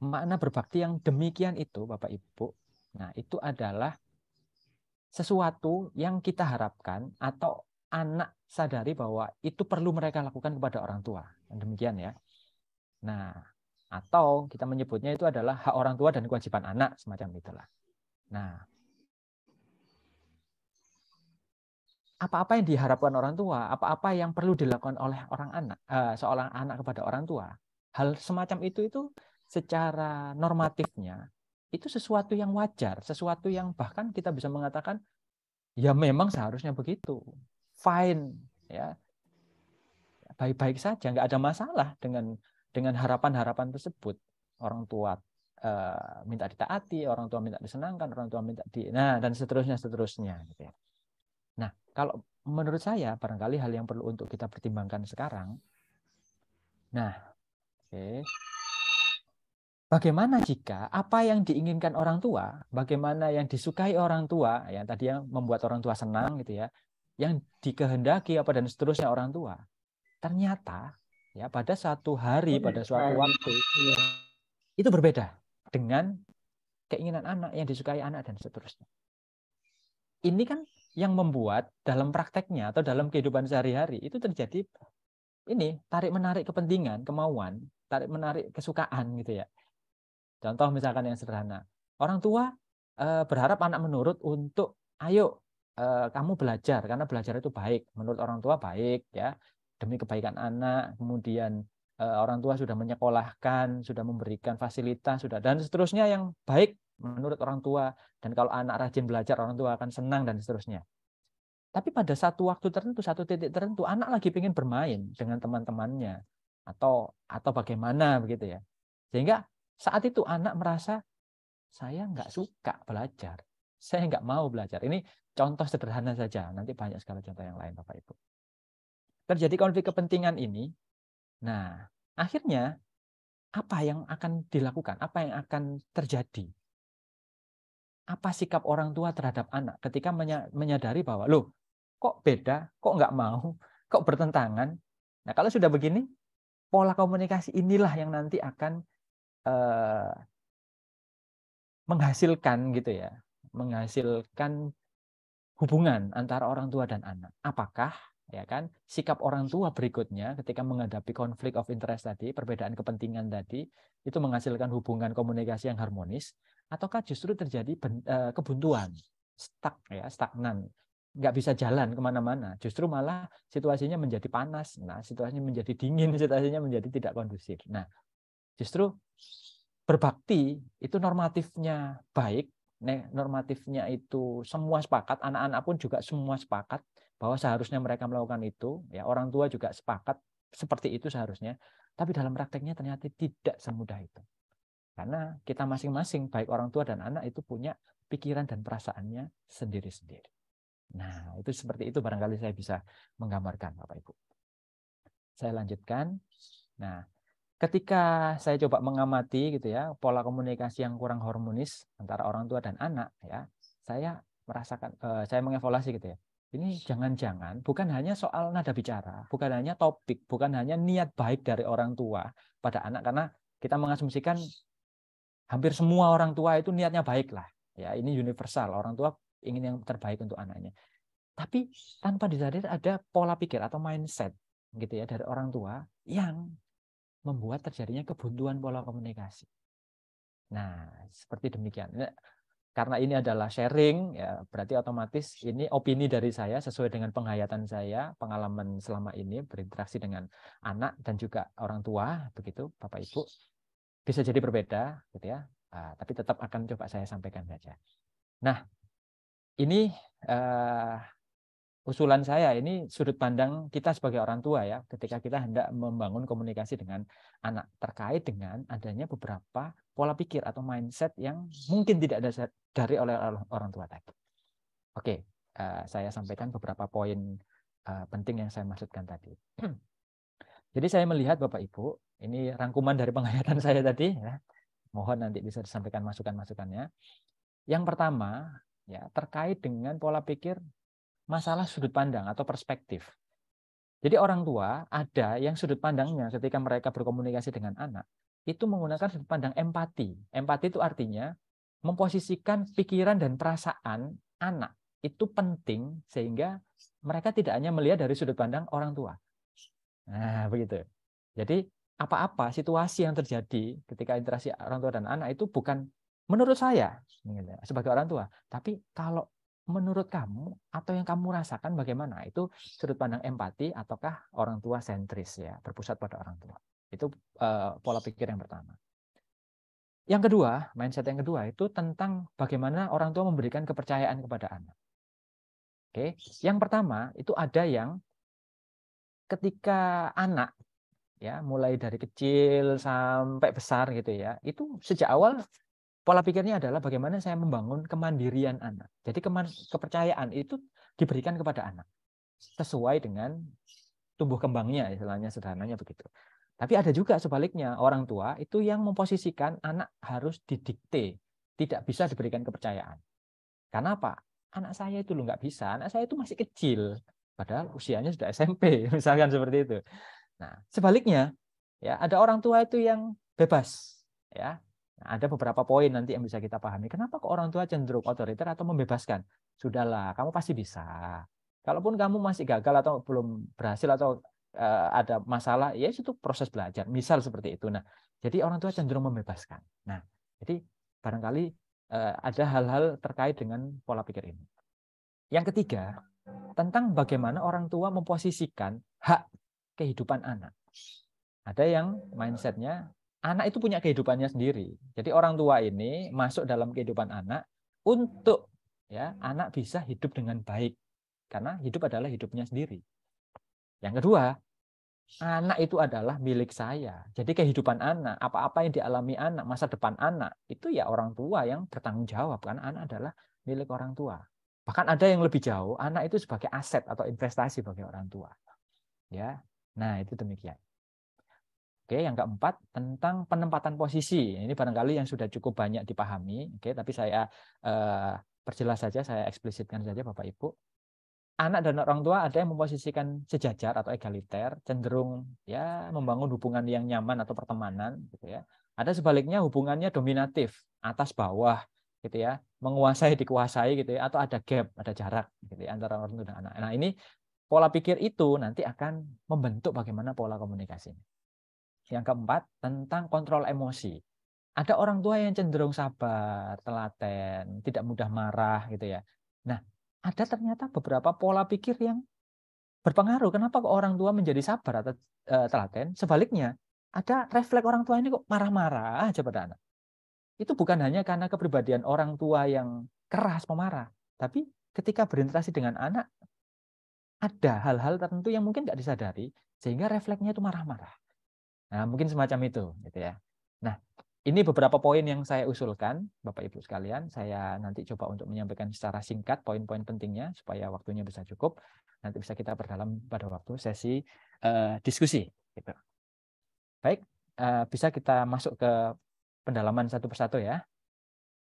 A: makna berbakti yang demikian itu, Bapak Ibu, nah itu adalah sesuatu yang kita harapkan atau anak sadari bahwa itu perlu mereka lakukan kepada orang tua. Demikian ya. Nah, atau kita menyebutnya itu adalah hak orang tua dan kewajiban anak, semacam itulah. Nah, apa-apa yang diharapkan orang tua, apa-apa yang perlu dilakukan oleh seorang anak kepada orang tua, hal semacam itu secara normatifnya itu sesuatu yang wajar, sesuatu yang bahkan kita bisa mengatakan ya memang seharusnya begitu, fine, ya baik-baik saja, nggak ada masalah dengan harapan-harapan tersebut. Orang tua minta ditaati, orang tua minta disenangkan, orang tua minta dan seterusnya gitu ya. Nah, kalau menurut saya barangkali hal yang perlu untuk kita pertimbangkan sekarang. Nah, oke. Bagaimana jika apa yang diinginkan orang tua, bagaimana yang disukai orang tua, yang tadi yang membuat orang tua senang gitu ya, yang dikehendaki apa dan seterusnya orang tua, ternyata ya pada suatu hari, pada suatu waktu itu berbeda dengan keinginan anak yang disukai anak dan seterusnya. Ini kan yang membuat dalam prakteknya atau dalam kehidupan sehari-hari itu terjadi ini tarik-menarik kepentingan, kemauan, tarik-menarik kesukaan gitu ya. Contoh misalkan yang sederhana, orang tua berharap anak menurut untuk ayo kamu belajar karena belajar itu baik, menurut orang tua baik ya, demi kebaikan anak. Kemudian orang tua sudah menyekolahkan, sudah memberikan fasilitas, sudah dan seterusnya yang baik menurut orang tua. Dan kalau anak rajin belajar, orang tua akan senang dan seterusnya. Tapi pada satu waktu tertentu, satu titik tertentu, anak lagi ingin bermain dengan teman-temannya atau bagaimana begitu ya, sehingga saat itu anak merasa saya nggak suka belajar, saya nggak mau belajar. Ini contoh sederhana saja, nanti banyak sekali contoh yang lain Bapak Ibu. Terjadi konflik kepentingan ini, nah akhirnya apa yang akan dilakukan, apa yang akan terjadi? Apa sikap orang tua terhadap anak ketika menyadari bahwa loh kok beda, kok nggak mau, kok bertentangan. Nah kalau sudah begini, pola komunikasi inilah yang nanti akan menghasilkan gitu ya, menghasilkan hubungan antara orang tua dan anak. Apakah ya kan sikap orang tua berikutnya ketika menghadapi konflik of interest tadi, perbedaan kepentingan tadi, itu menghasilkan hubungan komunikasi yang harmonis, ataukah justru terjadi kebuntuan, stuck ya, stagnan, nggak bisa jalan kemana-mana, justru malah situasinya menjadi panas, nah situasinya menjadi dingin, situasinya menjadi tidak kondusif. Nah justru berbakti itu normatifnya baik, normatifnya itu semua sepakat, anak-anak pun juga semua sepakat bahwa seharusnya mereka melakukan itu, ya orang tua juga sepakat seperti itu seharusnya, tapi dalam prakteknya ternyata tidak semudah itu. Karena kita masing-masing, baik orang tua dan anak itu punya pikiran dan perasaannya sendiri-sendiri. Nah, itu seperti itu barangkali saya bisa menggambarkan Bapak Ibu. Saya lanjutkan. Nah, ketika saya coba mengamati gitu ya pola komunikasi yang kurang harmonis antara orang tua dan anak ya, saya merasakan saya mengevaluasi gitu ya. Ini jangan-jangan bukan hanya soal nada bicara, bukan hanya topik, bukan hanya niat baik dari orang tua pada anak, karena kita mengasumsikan hampir semua orang tua itu niatnya baik lah. Ya, ini universal, orang tua ingin yang terbaik untuk anaknya. Tapi tanpa disadari ada pola pikir atau mindset gitu ya dari orang tua yang membuat terjadinya kebuntuan pola komunikasi. Nah, seperti demikian. Karena ini adalah sharing, ya berarti otomatis ini opini dari saya sesuai dengan penghayatan saya, pengalaman selama ini berinteraksi dengan anak dan juga orang tua, begitu Bapak Ibu. Bisa jadi berbeda, gitu ya. Tapi tetap akan coba saya sampaikan saja. Nah, ini usulan saya, ini sudut pandang kita sebagai orang tua ya, ketika kita hendak membangun komunikasi dengan anak terkait dengan adanya beberapa pola pikir atau mindset yang mungkin tidak ada dari oleh orang tua tadi. Oke, saya sampaikan beberapa poin penting yang saya maksudkan tadi. Jadi saya melihat Bapak Ibu, Ini rangkuman dari penghayatan saya tadi ya. Mohon nanti bisa disampaikan masukan-masukannya. Yang pertama ya terkait dengan pola pikir masalah sudut pandang atau perspektif. Jadi orang tua ada yang sudut pandangnya ketika mereka berkomunikasi dengan anak itu menggunakan sudut pandang empati. Empati itu artinya memposisikan pikiran dan perasaan anak itu penting sehingga mereka tidak hanya melihat dari sudut pandang orang tua. Nah, begitu. Jadi apa-apa situasi yang terjadi ketika interaksi orang tua dan anak itu bukan menurut saya sebagai orang tua, tapi kalau menurut kamu atau yang kamu rasakan bagaimana? Itu sudut pandang empati ataukah orang tua sentris ya, berpusat pada orang tua. Itu pola pikir yang pertama. Yang kedua, mindset yang kedua itu tentang bagaimana orang tua memberikan kepercayaan kepada anak. Oke, yang pertama itu ada yang ketika anak ya mulai dari kecil sampai besar gitu ya, itu sejak awal pola pikirnya adalah bagaimana saya membangun kemandirian anak. Jadi kepercayaan itu diberikan kepada anak sesuai dengan tumbuh kembangnya, istilahnya sederhananya begitu. Tapi ada juga sebaliknya, orang tua itu yang memposisikan anak harus didikte, tidak bisa diberikan kepercayaan. Karena apa? Anak saya itu nggak bisa, anak saya itu masih kecil, padahal usianya sudah SMP, misalkan seperti itu. Nah, sebaliknya, ya ada orang tua itu yang bebas, ya. Nah, ada beberapa poin nanti yang bisa kita pahami. Kenapa kok orang tua cenderung otoriter atau membebaskan? Sudahlah, kamu pasti bisa. Kalaupun kamu masih gagal atau belum berhasil atau ada masalah, ya itu proses belajar. Misal seperti itu. Nah, jadi orang tua cenderung membebaskan. Nah, jadi barangkali ada hal-hal terkait dengan pola pikir ini. Yang ketiga, tentang bagaimana orang tua memposisikan hak kehidupan anak. Ada yang mindsetnya anak itu punya kehidupannya sendiri. Jadi orang tua ini masuk dalam kehidupan anak untuk ya anak bisa hidup dengan baik. Karena hidup adalah hidupnya sendiri. Yang kedua, anak itu adalah milik saya. Jadi kehidupan anak, apa-apa yang dialami anak, masa depan anak, itu ya orang tua yang bertanggung jawab. Karena anak adalah milik orang tua. Bahkan ada yang lebih jauh, anak itu sebagai aset atau investasi bagi orang tua. Ya, nah itu demikian. Oke, yang keempat tentang penempatan posisi. Ini barangkali yang sudah cukup banyak dipahami. Oke, tapi saya perjelas saja, saya eksplisitkan saja Bapak Ibu. Anak dan orang tua ada yang memposisikan sejajar atau egaliter, cenderung ya membangun hubungan yang nyaman atau pertemanan, gitu ya. Ada sebaliknya hubungannya dominatif, atas bawah, gitu ya, menguasai dikuasai, gitu ya, atau ada gap, ada jarak, gitu ya, antara orang tua dan anak. Nah ini pola pikir itu nanti akan membentuk bagaimana pola komunikasinya. Yang keempat tentang kontrol emosi. Ada orang tua yang cenderung sabar, telaten, tidak mudah marah, gitu ya. Nah ada ternyata beberapa pola pikir yang berpengaruh. Kenapa kok orang tua menjadi sabar atau telaten? Sebaliknya, ada refleks orang tua ini kok marah-marah aja pada anak. Itu bukan hanya karena kepribadian orang tua yang keras pemarah, tapi ketika berinteraksi dengan anak, ada hal-hal tertentu yang mungkin nggak disadari, sehingga refleksnya itu marah-marah. Nah, mungkin semacam itu, gitu ya. Nah, ini beberapa poin yang saya usulkan, Bapak Ibu sekalian. Saya nanti coba untuk menyampaikan secara singkat poin-poin pentingnya supaya waktunya bisa cukup. Nanti bisa kita perdalam pada waktu sesi diskusi. Gitu. Baik, bisa kita masuk ke pendalaman satu persatu ya.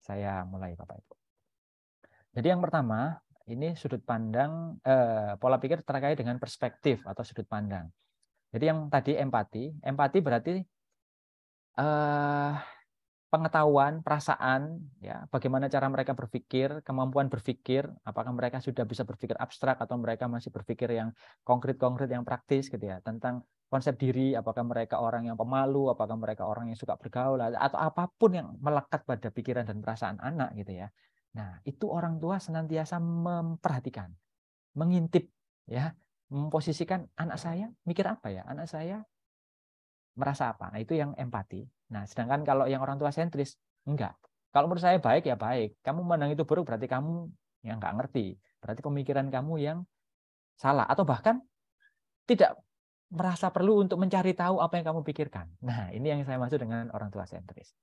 A: Saya mulai, Bapak Ibu. Jadi yang pertama, ini sudut pandang pola pikir terkait dengan perspektif atau sudut pandang. Jadi yang tadi empati berarti pengetahuan, perasaan, ya, bagaimana cara mereka berpikir, kemampuan berpikir, apakah mereka sudah bisa berpikir abstrak atau mereka masih berpikir yang konkret-konkret, yang praktis, gitu ya, tentang konsep diri, apakah mereka orang yang pemalu, apakah mereka orang yang suka bergaul, atau apapun yang melekat pada pikiran dan perasaan anak, gitu ya. Nah, itu orang tua senantiasa memperhatikan, mengintip, ya, memposisikan anak saya mikir apa ya, anak saya merasa apa. Nah, itu yang empati. Nah, sedangkan kalau yang orang tua sentris, enggak. Kalau menurut saya baik ya baik. Kamu memandang itu buruk berarti kamu yang enggak ngerti. Berarti pemikiran kamu yang salah. Atau bahkan tidak merasa perlu untuk mencari tahu apa yang kamu pikirkan. Nah, ini yang saya maksud dengan orang tua sentris.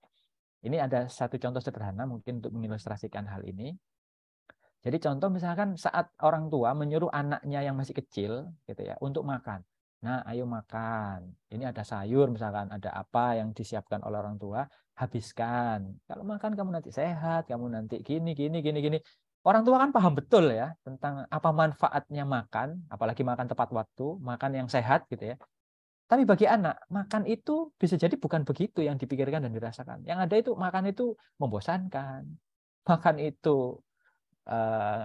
A: Ini ada satu contoh sederhana mungkin untuk mengilustrasikan hal ini. Jadi contoh misalkan saat orang tua menyuruh anaknya yang masih kecil gitu ya untuk makan. Nah, ayo makan. Ini ada sayur misalkan, ada apa yang disiapkan oleh orang tua, habiskan. Kalau makan kamu nanti sehat, kamu nanti gini, gini, gini, gini. Orang tua kan paham betul ya tentang apa manfaatnya makan, apalagi makan tepat waktu, makan yang sehat gitu ya. Tapi bagi anak, makan itu bisa jadi bukan begitu yang dipikirkan dan dirasakan. Yang ada itu makan itu membosankan, makan itu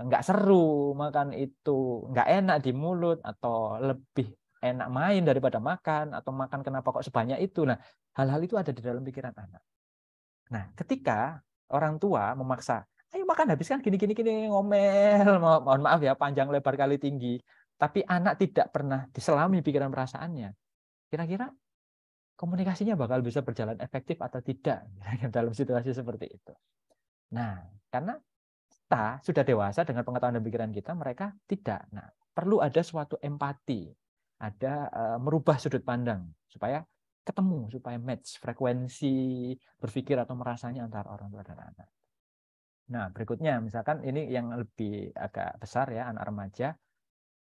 A: nggak seru, makan itu nggak enak di mulut, atau lebih enak main daripada makan, atau makan kenapa kok sebanyak itu. Nah, hal-hal itu ada di dalam pikiran anak. Nah, ketika orang tua memaksa, ayo makan habiskan gini gini gini, ngomel, mohon maaf ya, panjang lebar kali tinggi, tapi anak tidak pernah diselami pikiran perasaannya, kira-kira komunikasinya bakal bisa berjalan efektif atau tidak dalam situasi seperti itu. Nah, karena kita sudah dewasa dengan pengetahuan dan pikiran kita, mereka tidak. Nah, perlu ada suatu empati, ada merubah sudut pandang supaya ketemu, supaya match frekuensi berpikir atau merasanya antara orang tua dan anak. Nah, berikutnya misalkan ini yang lebih agak besar ya, anak remaja.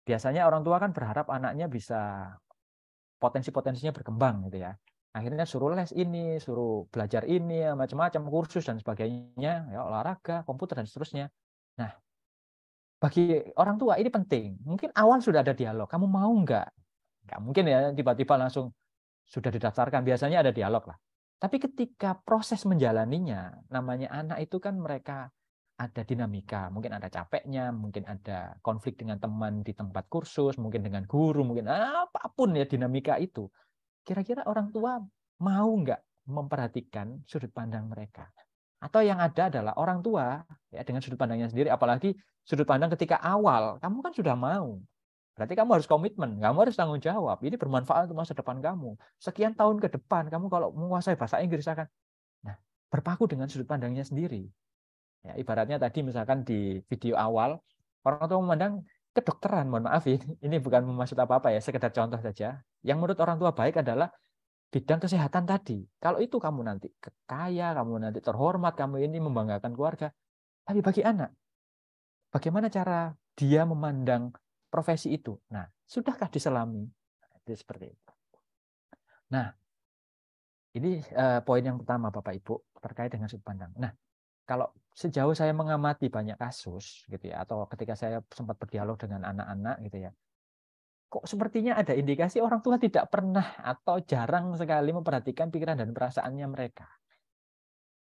A: Biasanya orang tua kan berharap anaknya bisa potensi-potensinya berkembang gitu ya. Akhirnya suruh les ini, suruh belajar ini, macam-macam kursus dan sebagainya, ya olahraga, komputer dan seterusnya. Nah, bagi orang tua ini penting. Mungkin awal sudah ada dialog. Kamu mau nggak? Nggak mungkin ya tiba-tiba langsung sudah didaftarkan. Biasanya ada dialog lah. Tapi ketika proses menjalaninya, namanya anak itu kan mereka ada dinamika. Mungkin ada capeknya, mungkin ada konflik dengan teman di tempat kursus, mungkin dengan guru, mungkin apapun ya dinamika itu. Kira-kira orang tua mau nggak memperhatikan sudut pandang mereka? Atau yang ada adalah orang tua ya dengan sudut pandangnya sendiri, apalagi sudut pandang ketika awal, kamu kan sudah mau. Berarti kamu harus komitmen, kamu harus tanggung jawab. Ini bermanfaat untuk masa depan kamu. Sekian tahun ke depan, kamu kalau menguasai bahasa Inggris akan. Nah, berpaku dengan sudut pandangnya sendiri. Ya, ibaratnya tadi misalkan di video awal, orang tua memandang kedokteran, mohon maaf ini bukan maksud apa-apa ya, sekedar contoh saja. Yang menurut orang tua baik adalah bidang kesehatan tadi. Kalau itu kamu nanti kaya, kamu nanti terhormat, kamu ini membanggakan keluarga. Tapi bagi anak, bagaimana cara dia memandang profesi itu? Nah, sudahkah diselami? Itu seperti itu. Nah, ini poin yang pertama Bapak Ibu terkait dengan sudut pandang. Nah, kalau sejauh saya mengamati banyak kasus gitu ya, atau ketika saya sempat berdialog dengan anak-anak gitu ya, kok sepertinya ada indikasi orang tua tidak pernah atau jarang sekali memperhatikan pikiran dan perasaannya mereka.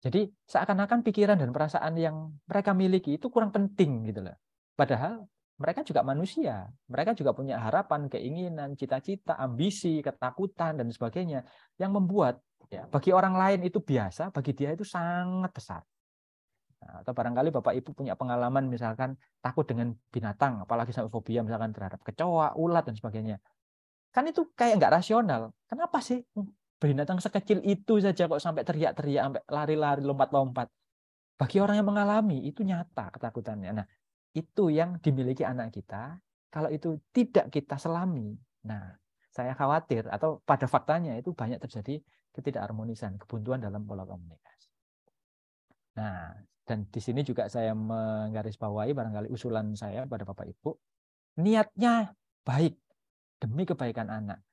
A: Jadi seakan-akan pikiran dan perasaan yang mereka miliki itu kurang penting gitu loh. Padahal mereka juga manusia, mereka juga punya harapan, keinginan, cita-cita, ambisi, ketakutan dan sebagainya yang membuat ya, bagi orang lain itu biasa, bagi dia itu sangat besar. Nah, atau barangkali Bapak Ibu punya pengalaman misalkan takut dengan binatang, apalagi sampai fobia misalkan terhadap kecoa, ulat dan sebagainya. Kan itu kayak nggak rasional. Kenapa sih binatang sekecil itu saja kok sampai teriak-teriak, sampai lari-lari, lompat-lompat? Bagi orang yang mengalami itu nyata ketakutannya. Nah, itu yang dimiliki anak kita. Kalau itu tidak kita selami, nah saya khawatir atau pada faktanya itu banyak terjadi ketidakharmonisan, kebuntuan dalam pola komunikasi. Nah, dan di sini juga saya menggarisbawahi barangkali usulan saya pada Bapak Ibu, niatnya baik demi kebaikan anak.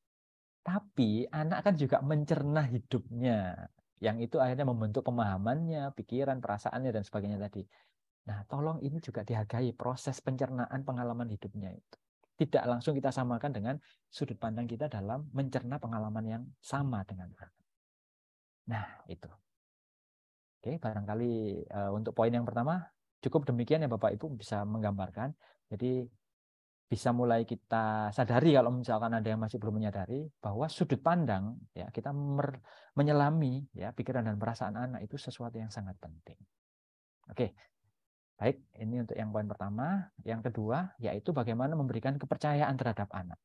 A: Tapi anak kan juga mencerna hidupnya, yang itu akhirnya membentuk pemahamannya, pikiran, perasaannya, dan sebagainya tadi. Nah, tolong ini juga dihargai proses pencernaan pengalaman hidupnya itu. Tidak langsung kita samakan dengan sudut pandang kita dalam mencerna pengalaman yang sama dengan anak. Nah, itu. Oke, barangkali untuk poin yang pertama cukup demikian ya Bapak Ibu bisa menggambarkan. Jadi bisa mulai kita sadari kalau misalkan ada yang masih belum menyadari bahwa sudut pandang ya kita menyelami ya pikiran dan perasaan anak itu sesuatu yang sangat penting. Oke. Baik, ini untuk yang poin pertama. Yang kedua yaitu bagaimana memberikan kepercayaan terhadap anak.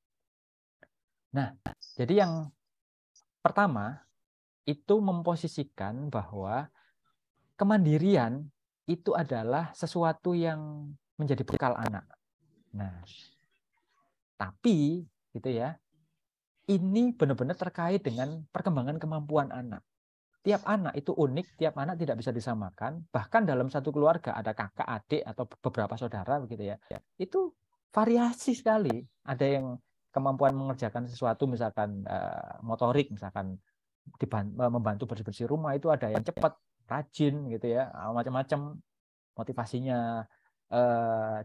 A: Nah, jadi yang pertama itu memposisikan bahwa kemandirian itu adalah sesuatu yang menjadi bekal anak. Nah, tapi gitu ya, ini benar-benar terkait dengan perkembangan kemampuan anak. Tiap anak itu unik, tiap anak tidak bisa disamakan. Bahkan dalam satu keluarga ada kakak, adik atau beberapa saudara begitu ya. Itu variasi sekali. Ada yang kemampuan mengerjakan sesuatu, misalkan motorik, misalkan membantu bersih-bersih rumah, itu ada yang cepat, rajin gitu ya, macam-macam, motivasinya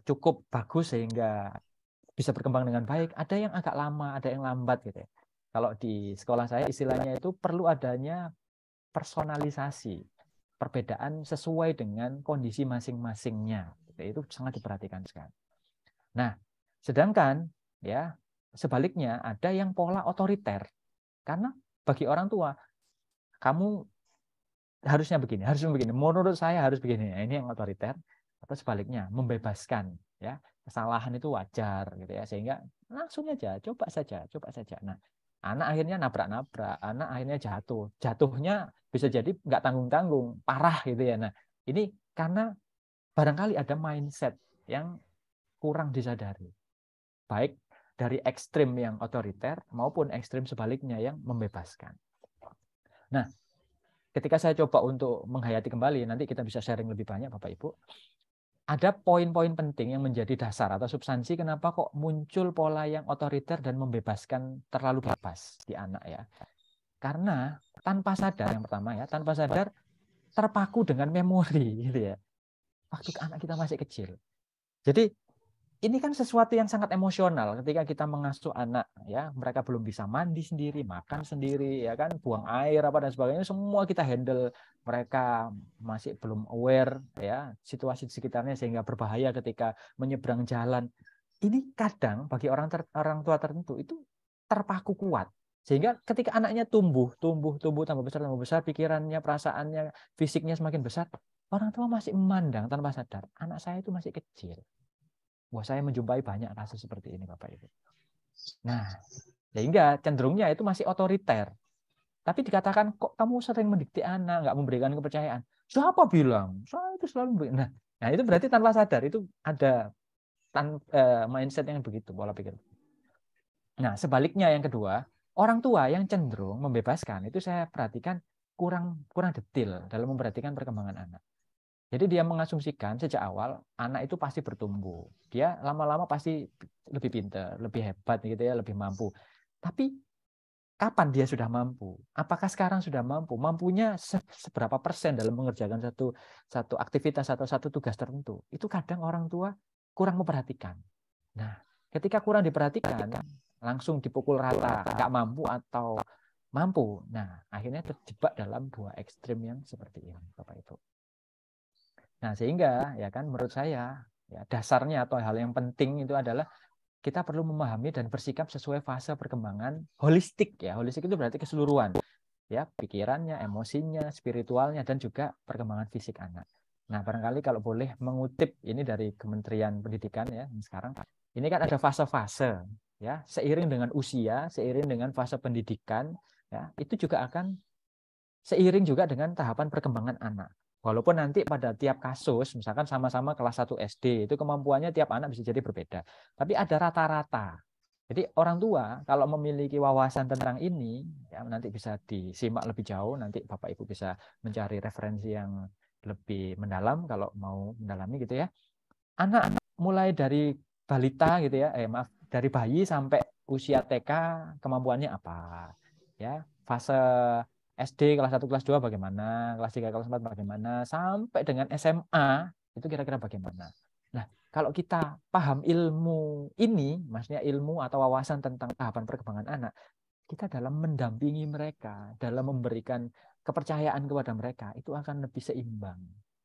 A: cukup bagus sehingga bisa berkembang dengan baik. Ada yang agak lama, ada yang lambat gitu ya. Kalau di sekolah saya istilahnya itu perlu adanya personalisasi, perbedaan sesuai dengan kondisi masing-masingnya. Itu sangat diperhatikan sekali. Nah, sedangkan ya sebaliknya ada yang pola otoriter. Karena bagi orang tua, kamu harusnya begini, menurut saya harus begini. Ini yang otoriter. Atau sebaliknya, membebaskan, ya. Kesalahan itu wajar gitu ya, sehingga langsung aja coba saja. Nah, anak akhirnya nabrak-nabrak, anak akhirnya jatuhnya bisa jadi nggak tanggung-tanggung, parah gitu ya. Nah, ini karena barangkali ada mindset yang kurang disadari, baik dari ekstrim yang otoriter maupun ekstrim sebaliknya yang membebaskan. Nah, ketika saya coba untuk menghayati kembali, nanti kita bisa sharing lebih banyak Bapak Ibu, ada poin-poin penting yang menjadi dasar atau substansi kenapa kok muncul pola yang otoriter dan membebaskan terlalu bebas di anak ya. Karena tanpa sadar, yang pertama ya, tanpa sadar terpaku dengan memori gitu ya. Waktu anak kita masih kecil. Jadi ini kan sesuatu yang sangat emosional ketika kita mengasuh anak ya, mereka belum bisa mandi sendiri, makan sendiri ya kan, buang air apa dan sebagainya, semua kita handle. Mereka masih belum aware ya situasi di sekitarnya sehingga berbahaya ketika menyeberang jalan. Ini kadang bagi orang tua tertentu itu terpaku kuat. Sehingga ketika anaknya tumbuh tambah besar, pikirannya, perasaannya, fisiknya semakin besar, orang tua masih memandang tanpa sadar, anak saya itu masih kecil. Wah, saya menjumpai banyak kasus seperti ini, Bapak Ibu. Nah, sehingga cenderungnya itu masih otoriter. Tapi dikatakan, kok kamu sering mendikte anak, nggak memberikan kepercayaan. Siapa bilang? Saya itu selalu memberikan. Nah, itu berarti tanpa sadar, itu ada mindset yang begitu, pola pikir. Nah, sebaliknya yang kedua, orang tua yang cenderung membebaskan, itu saya perhatikan kurang detail dalam memperhatikan perkembangan anak. Jadi dia mengasumsikan sejak awal anak itu pasti bertumbuh. Dia lama-lama pasti lebih pintar, lebih hebat gitu ya, lebih mampu. Tapi kapan dia sudah mampu? Apakah sekarang sudah mampu? Mampunya seberapa persen dalam mengerjakan satu aktivitas atau satu tugas tertentu? Itu kadang orang tua kurang memperhatikan. Nah, ketika kurang diperhatikan, langsung dipukul rata, nggak mampu atau mampu. Nah, akhirnya terjebak dalam dua ekstrim yang seperti ini, Bapak Ibu. Nah, sehingga ya kan menurut saya ya dasarnya atau hal yang penting itu adalah kita perlu memahami dan bersikap sesuai fase perkembangan holistik ya. Holistik itu berarti keseluruhan ya, pikirannya, emosinya, spiritualnya dan juga perkembangan fisik anak. Nah, barangkali kalau boleh mengutip ini dari Kementerian Pendidikan ya sekarang, ini kan ada fase-fase ya, seiring dengan usia, seiring dengan fase pendidikan ya, itu juga akan seiring juga dengan tahapan perkembangan anak. Walaupun nanti pada tiap kasus, misalkan sama-sama kelas 1 SD, itu kemampuannya tiap anak bisa jadi berbeda. Tapi ada rata-rata. Jadi orang tua kalau memiliki wawasan tentang ini, ya nanti bisa disimak lebih jauh, nanti Bapak Ibu bisa mencari referensi yang lebih mendalam kalau mau mendalami gitu ya. Anak mulai dari balita gitu ya, dari bayi sampai usia TK kemampuannya apa? Ya, fase SD kelas 1 kelas 2 bagaimana, kelas 3 kelas 4 bagaimana, sampai dengan SMA itu kira-kira bagaimana. Nah, kalau kita paham ilmu ini, maksudnya ilmu atau wawasan tentang tahapan perkembangan anak, kita dalam mendampingi mereka, dalam memberikan kepercayaan kepada mereka, itu akan lebih seimbang,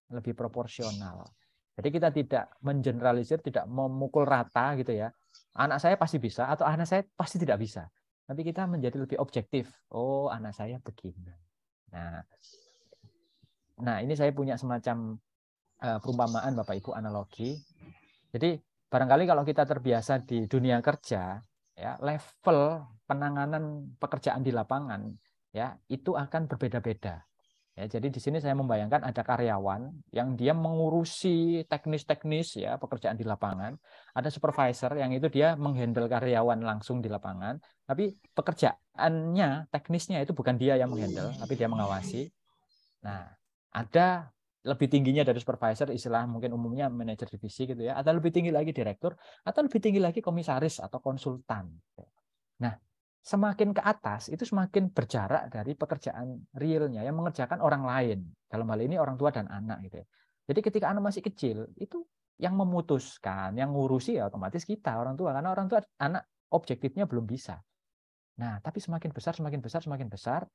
A: lebih proporsional. Jadi kita tidak mengeneralisir, tidak memukul rata gitu ya. Anak saya pasti bisa atau anak saya pasti tidak bisa. Tapi kita menjadi lebih objektif. Oh, anak saya begini. Nah, ini saya punya semacam perumpamaan Bapak Ibu, analogi. Jadi barangkali kalau kita terbiasa di dunia kerja, ya level penanganan pekerjaan di lapangan, ya itu akan berbeda-beda. Ya, jadi di sini saya membayangkan ada karyawan yang dia mengurusi teknis-teknis ya pekerjaan di lapangan, ada supervisor yang itu dia menghandle karyawan langsung di lapangan, tapi pekerjaannya teknisnya itu bukan dia yang menghandle, tapi dia mengawasi. Nah, ada lebih tingginya dari supervisor, istilah mungkin umumnya manajer divisi gitu ya, atau lebih tinggi lagi direktur, atau lebih tinggi lagi komisaris atau konsultan. Nah, semakin ke atas itu semakin berjarak dari pekerjaan realnya yang mengerjakan orang lain. Dalam hal ini orang tua dan anak gitu ya. Jadi ketika anak masih kecil itu yang memutuskan, yang ngurusi ya otomatis kita orang tua, karena orang tua anak objektifnya belum bisa. Nah, tapi semakin besar, semakin besar, semakin besar.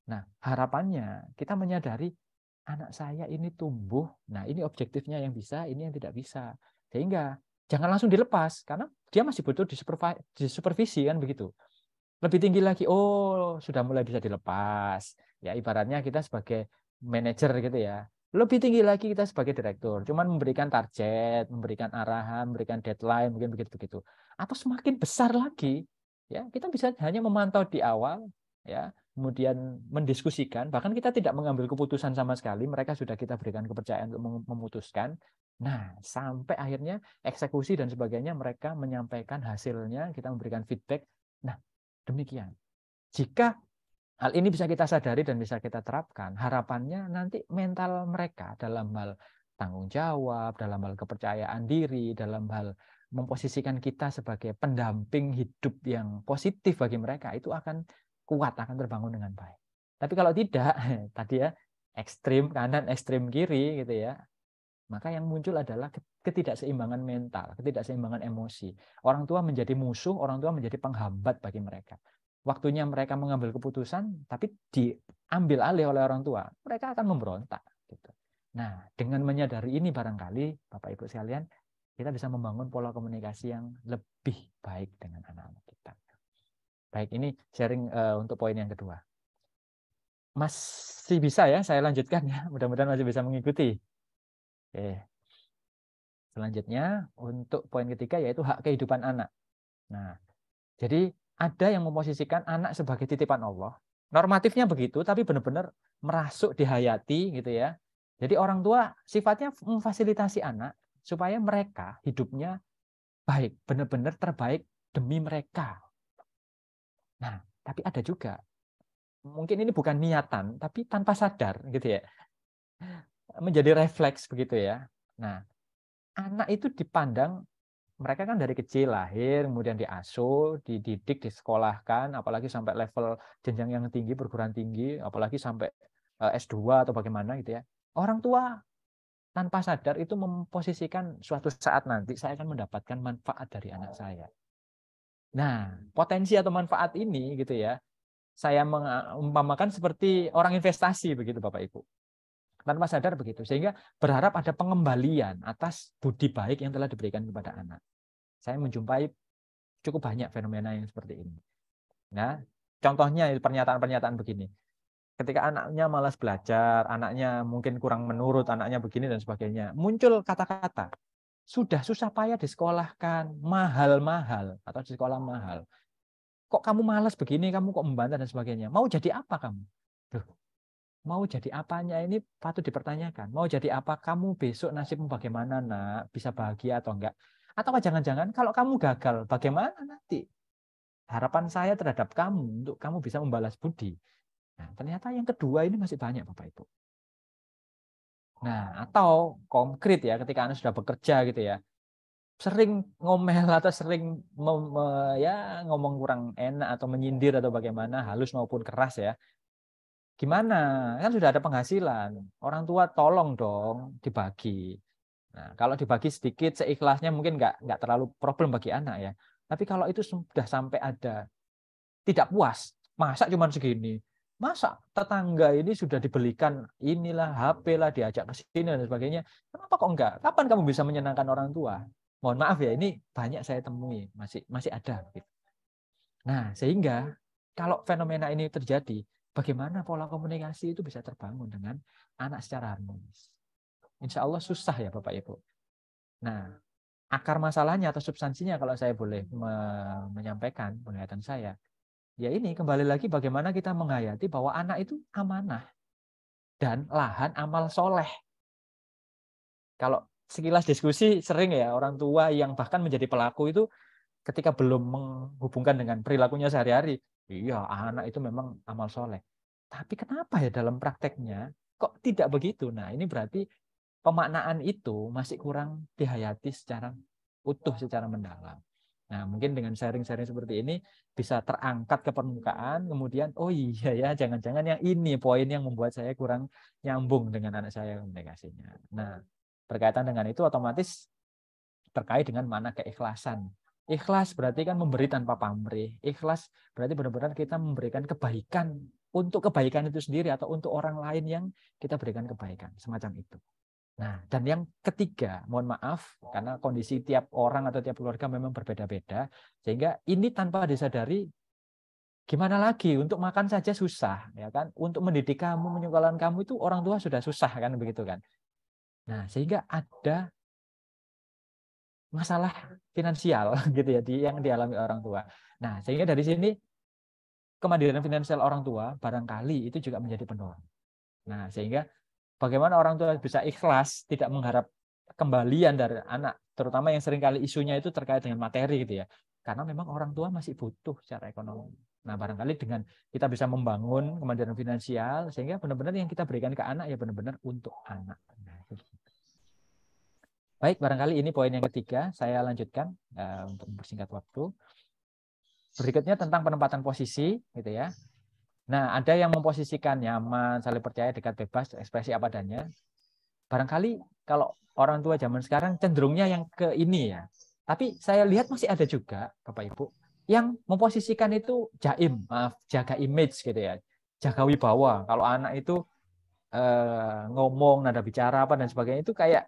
A: Nah, harapannya kita menyadari anak saya ini tumbuh. Nah, ini objektifnya yang bisa, ini yang tidak bisa. Sehingga jangan langsung dilepas karena dia masih butuh disupervisi kan begitu. Lebih tinggi lagi, oh sudah mulai bisa dilepas. Ya ibaratnya kita sebagai manajer gitu ya. Lebih tinggi lagi kita sebagai direktur. Cuman memberikan target, memberikan arahan, memberikan deadline, mungkin begitu-begitu. Atau semakin besar lagi, ya kita bisa hanya memantau di awal, ya kemudian mendiskusikan. Bahkan kita tidak mengambil keputusan sama sekali. Mereka sudah kita berikan kepercayaan untuk memutuskan. Nah, sampai akhirnya eksekusi dan sebagainya mereka menyampaikan hasilnya, kita memberikan feedback. Nah, demikian. Jika hal ini bisa kita sadari dan bisa kita terapkan, harapannya nanti mental mereka dalam hal tanggung jawab, dalam hal kepercayaan diri, dalam hal memposisikan kita sebagai pendamping hidup yang positif bagi mereka, itu akan kuat, akan terbangun dengan baik. Tapi kalau tidak, tadi ya, ekstrim kanan, ekstrim kiri gitu ya, maka yang muncul adalah ketidakseimbangan mental, ketidakseimbangan emosi. Orang tua menjadi musuh, orang tua menjadi penghambat bagi mereka. Waktunya mereka mengambil keputusan, tapi diambil alih oleh orang tua, mereka akan memberontak. Gitu. Nah, dengan menyadari ini barangkali, Bapak Ibu sekalian, kita bisa membangun pola komunikasi yang lebih baik dengan anak-anak kita. Baik, ini sharing untuk poin yang kedua. Masih bisa ya, saya lanjutkan ya. Mudah-mudahan masih bisa mengikuti. Oke. Selanjutnya untuk poin ketiga yaitu hak kehidupan anak. Nah, jadi ada yang memposisikan anak sebagai titipan Allah. Normatifnya begitu, tapi benar-benar merasuk dihayati gitu ya. Jadi orang tua sifatnya memfasilitasi anak supaya mereka hidupnya baik, benar-benar terbaik demi mereka. Nah, tapi ada juga mungkin ini bukan niatan, tapi tanpa sadar gitu ya. Menjadi refleks begitu ya. Nah, anak itu dipandang, mereka kan dari kecil lahir, kemudian diasuh, dididik, disekolahkan, apalagi sampai level jenjang yang tinggi, perguruan tinggi, apalagi sampai S2 atau bagaimana gitu ya. Orang tua tanpa sadar itu memposisikan suatu saat nanti saya akan mendapatkan manfaat dari anak saya. Nah, potensi atau manfaat ini gitu ya, saya mengumpamakan seperti orang investasi begitu Bapak Ibu. Tanpa sadar begitu, sehingga berharap ada pengembalian atas budi baik yang telah diberikan kepada anak. Saya menjumpai cukup banyak fenomena yang seperti ini. Nah, contohnya pernyataan-pernyataan begini. Ketika anaknya malas belajar, anaknya mungkin kurang menurut, anaknya begini dan sebagainya, muncul kata-kata, sudah susah payah disekolahkan, mahal-mahal, atau di sekolah mahal. Kok kamu malas begini, kamu kok membantah dan sebagainya. Mau jadi apa kamu? Duh, mau jadi apanya ini patut dipertanyakan. Mau jadi apa kamu besok, nasibmu bagaimana nak? Bisa bahagia atau enggak? Atau jangan-jangan kalau kamu gagal, bagaimana nanti? Harapan saya terhadap kamu untuk kamu bisa membalas budi. Nah, ternyata yang kedua ini masih banyak Bapak Ibu. Nah, atau konkret ya ketika Anda sudah bekerja gitu ya. Sering ngomel atau sering ya ngomong kurang enak atau menyindir atau bagaimana, halus maupun keras ya. Gimana? Kan sudah ada penghasilan. Orang tua tolong dong dibagi. Nah, kalau dibagi sedikit seikhlasnya mungkin nggak terlalu problem bagi anak ya. Tapi kalau itu sudah sampai ada tidak puas, masa cuma segini? Masa tetangga ini sudah dibelikan inilah HP lah, diajak ke sini dan sebagainya. Kenapa kok enggak? Kapan kamu bisa menyenangkan orang tua? Mohon maaf ya, ini banyak saya temui, masih ada. Nah, sehingga kalau fenomena ini terjadi, bagaimana pola komunikasi itu bisa terbangun dengan anak secara harmonis? Insya Allah susah ya Bapak Ibu. Nah, akar masalahnya atau substansinya kalau saya boleh menyampaikan penglihatan saya, ya ini kembali lagi bagaimana kita menghayati bahwa anak itu amanah dan lahan amal soleh. Kalau sekilas diskusi sering ya orang tua yang bahkan menjadi pelaku itu ketika belum menghubungkan dengan perilakunya sehari-hari, iya anak itu memang amal soleh. Tapi kenapa ya dalam prakteknya kok tidak begitu? Nah ini berarti pemaknaan itu masih kurang dihayati secara utuh, secara mendalam. Nah, mungkin dengan sharing-sharing seperti ini bisa terangkat ke permukaan, kemudian oh iya ya, jangan-jangan yang ini poin yang membuat saya kurang nyambung dengan anak saya komunikasinya. Nah, berkaitan dengan itu otomatis terkait dengan mana keikhlasan. Ikhlas berarti kan memberi tanpa pamrih. Ikhlas berarti benar-benar kita memberikan kebaikan untuk kebaikan itu sendiri atau untuk orang lain yang kita berikan kebaikan, semacam itu. Nah, dan yang ketiga, mohon maaf, karena kondisi tiap orang atau tiap keluarga memang berbeda-beda, sehingga ini tanpa disadari, gimana lagi, untuk makan saja susah, ya kan? Untuk mendidik kamu, menyekolahkan kamu itu orang tua sudah susah, kan begitu kan? Nah, sehingga ada masalah finansial gitu ya, yang dialami orang tua. Nah, sehingga dari sini kemandirian finansial orang tua barangkali itu juga menjadi pendorong. Nah, sehingga bagaimana orang tua bisa ikhlas, tidak mengharap kembalian dari anak, terutama yang seringkali isunya itu terkait dengan materi gitu ya. Karena memang orang tua masih butuh secara ekonomi. Nah, barangkali dengan kita bisa membangun kemandirian finansial, sehingga benar-benar yang kita berikan ke anak ya benar-benar untuk anak. Nah, baik, barangkali ini poin yang ketiga. Saya lanjutkan untuk mempersingkat waktu. Berikutnya tentang penempatan posisi, gitu ya. Nah, ada yang memposisikan nyaman, saling percaya, dekat, bebas, ekspresi apa adanya. Barangkali kalau orang tua zaman sekarang cenderungnya yang ke ini ya. Tapi saya lihat masih ada juga, Bapak Ibu, yang memposisikan itu jaim, jaga image gitu ya. Jaga wibawa. Kalau anak itu ngomong, nada bicara apa dan sebagainya itu kayak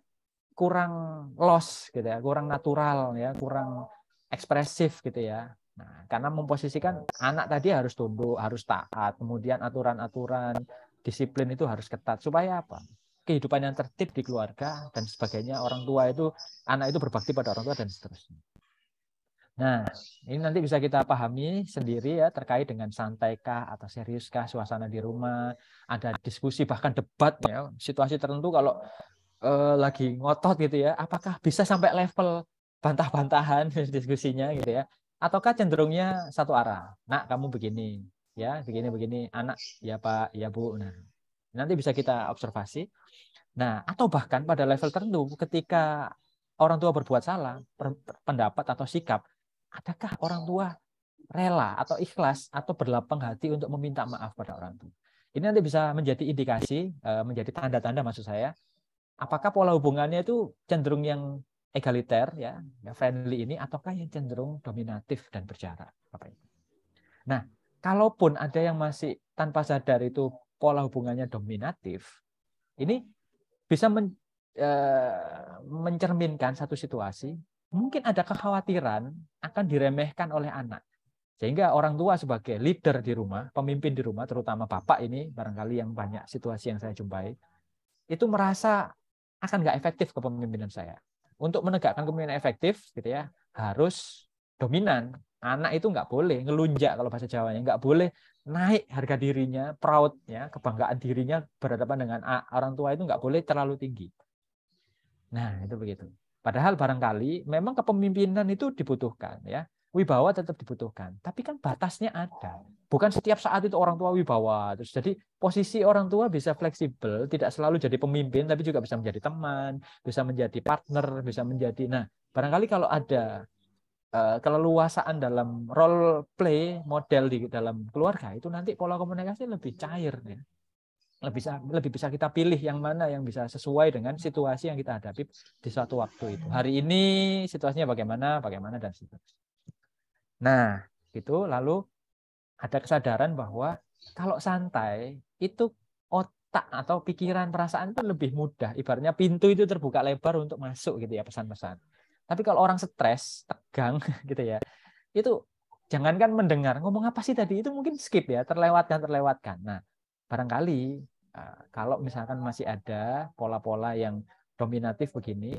A: kurang loss gitu ya, kurang natural ya, kurang ekspresif gitu ya. Nah, karena memposisikan anak tadi harus tunduk, harus taat, kemudian aturan-aturan, disiplin itu harus ketat supaya apa? Kehidupan yang tertib di keluarga dan sebagainya, orang tua itu, anak itu berbakti pada orang tua dan seterusnya. Nah, ini nanti bisa kita pahami sendiri ya terkait dengan santaikah atau seriuskah suasana di rumah, ada diskusi bahkan debat ya, situasi tertentu kalau lagi ngotot gitu ya, apakah bisa sampai level bantah-bantahan diskusinya gitu ya, ataukah cenderungnya satu arah. Nak, kamu begini ya, begini anak ya Pak ya Bu. Nah, nanti bisa kita observasi. Nah, atau bahkan pada level tertentu ketika orang tua berbuat salah, pendapat atau sikap, adakah orang tua rela atau ikhlas atau berlapang hati untuk meminta maaf pada orang tua. Ini nanti bisa menjadi indikasi, menjadi tanda-tanda maksud saya, apakah pola hubungannya itu cenderung yang egaliter ya friendly ini, ataukah yang cenderung dominatif dan berjarak, Bapak Ibu. Nah, kalaupun ada yang masih tanpa sadar itu pola hubungannya dominatif, ini bisa mencerminkan satu situasi, mungkin ada kekhawatiran akan diremehkan oleh anak. Sehingga orang tua sebagai leader di rumah, pemimpin di rumah, terutama bapak ini, barangkali yang banyak situasi yang saya jumpai, itu merasa akan nggak efektif kepemimpinan saya. Untuk menegakkan kepemimpinan efektif, gitu ya, harus dominan. Anak itu nggak boleh ngelunjak kalau bahasa Jawanya, nggak boleh naik harga dirinya, proud ya, kebanggaan dirinya berhadapan dengan orang tua itu nggak boleh terlalu tinggi. Nah, itu begitu. Padahal barangkali memang kepemimpinan itu dibutuhkan ya. Wibawa tetap dibutuhkan, tapi kan batasnya ada. Bukan setiap saat itu orang tua wibawa. Terus jadi posisi orang tua bisa fleksibel, tidak selalu jadi pemimpin, tapi juga bisa menjadi teman, bisa menjadi partner, bisa menjadi. Nah, barangkali kalau ada keleluasaan dalam role play model di dalam keluarga itu nanti pola komunikasi lebih cair ya. Lebih bisa kita pilih yang mana yang bisa sesuai dengan situasi yang kita hadapi di suatu waktu itu. Hari ini situasinya bagaimana dan seterusnya. Nah, itu lalu ada kesadaran bahwa kalau santai itu otak atau pikiran perasaan itu lebih mudah. Ibaratnya pintu itu terbuka lebar untuk masuk gitu ya pesan-pesan. Tapi kalau orang stres, tegang gitu ya, itu jangankan mendengar, ngomong apa sih tadi, itu mungkin skip ya, terlewatkan. Nah, barangkali kalau misalkan masih ada pola-pola yang dominatif begini,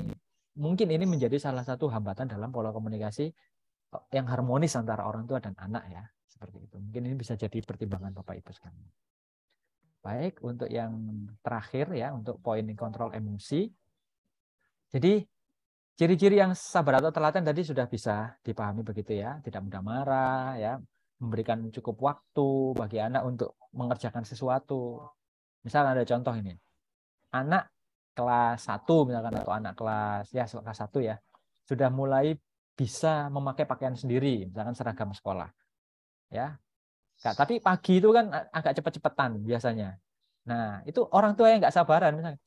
A: mungkin ini menjadi salah satu hambatan dalam pola komunikasi yang harmonis antara orang tua dan anak ya, seperti itu. Mungkin ini bisa jadi pertimbangan Bapak Ibu sekalian. Baik, untuk yang terakhir ya, untuk poin kontrol emosi. Jadi ciri-ciri yang sabar atau telaten tadi sudah bisa dipahami begitu ya, tidak mudah marah ya, memberikan cukup waktu bagi anak untuk mengerjakan sesuatu. Misalnya ada contoh ini, anak kelas 1 misalkan atau anak kelas 1 ya, sudah mulai bisa memakai pakaian sendiri, misalkan seragam sekolah. Ya. Tapi pagi itu kan agak cepet-cepetan biasanya. Nah, itu orang tua yang nggak sabaran. Misalnya,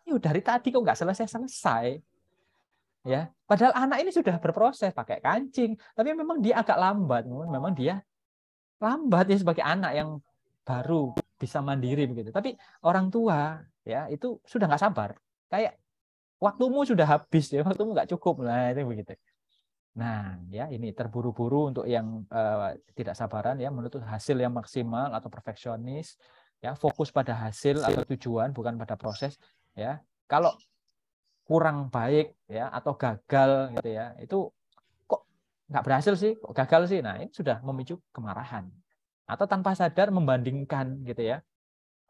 A: yuk dari tadi kok nggak selesai-selesai. Ya, padahal anak ini sudah berproses pakai kancing, tapi memang dia agak lambat. Memang dia lambat ya sebagai anak yang baru bisa mandiri begitu. Tapi orang tua ya itu sudah nggak sabar. Kayak waktumu sudah habis ya, waktumu nggak cukup. Nah, itu begitu. Nah, ya ini terburu-buru untuk yang tidak sabaran ya, menuntut hasil yang maksimal atau perfeksionis, ya fokus pada hasil atau tujuan bukan pada proses ya. Kalau kurang baik ya atau gagal gitu ya, itu kok nggak berhasil sih, kok gagal sih. Nah, ini sudah memicu kemarahan. Atau tanpa sadar membandingkan gitu ya,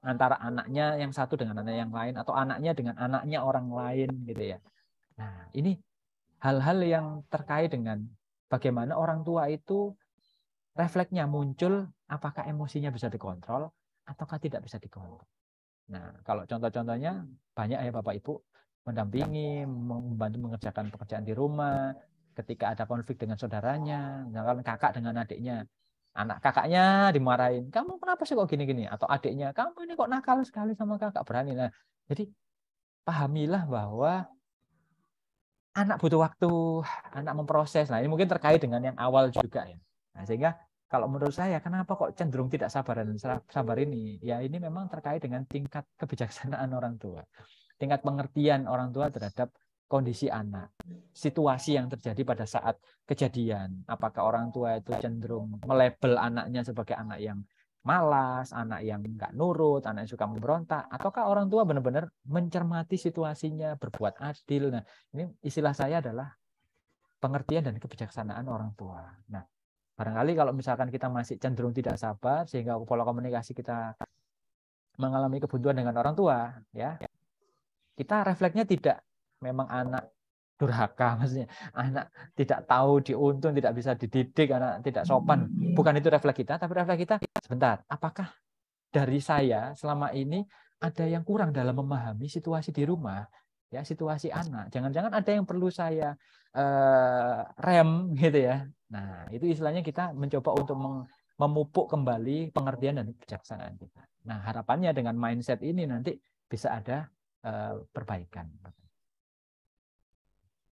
A: antara anaknya yang satu dengan anak yang lain atau anaknya dengan anaknya orang lain gitu ya. Nah, ini hal-hal yang terkait dengan bagaimana orang tua itu refleksnya muncul, apakah emosinya bisa dikontrol ataukah tidak bisa dikontrol. Nah, kalau contoh-contohnya banyak ya Bapak Ibu, mendampingi, membantu mengerjakan pekerjaan di rumah, ketika ada konflik dengan saudaranya, misalkan kakak dengan adiknya, anak kakaknya dimarahin, kamu kenapa sih kok gini-gini? Atau adiknya, kamu ini kok nakal sekali sama kakak, berani. Nah, jadi pahamilah bahwa anak butuh waktu, anak memproses. Nah, ini mungkin terkait dengan yang awal juga ya. Nah, sehingga kalau menurut saya, kenapa kok cenderung tidak sabar dan sabar ini? Ya, ini memang terkait dengan tingkat kebijaksanaan orang tua. Tingkat pengertian orang tua terhadap kondisi anak, situasi yang terjadi pada saat kejadian. Apakah orang tua itu cenderung melabel anaknya sebagai anak yang malas, anak yang nggak nurut, anak yang suka memberontak, ataukah orang tua benar-benar mencermati situasinya, berbuat adil. Nah, ini istilah saya adalah pengertian dan kebijaksanaan orang tua. Nah, barangkali kalau misalkan kita masih cenderung tidak sabar, sehingga pola komunikasi kita mengalami kebuntuan dengan orang tua, ya, kita refleksnya tidak memang anak durhaka, maksudnya anak tidak tahu diuntun, tidak bisa dididik, anak tidak sopan. Bukan itu refleks kita, tapi refleks kita, sebentar, apakah dari saya selama ini ada yang kurang dalam memahami situasi di rumah, ya, situasi anak. Jangan-jangan ada yang perlu saya rem gitu ya. Nah, itu istilahnya kita mencoba untuk memupuk kembali pengertian dan kebijaksanaan kita. Nah, harapannya dengan mindset ini nanti bisa ada perbaikan.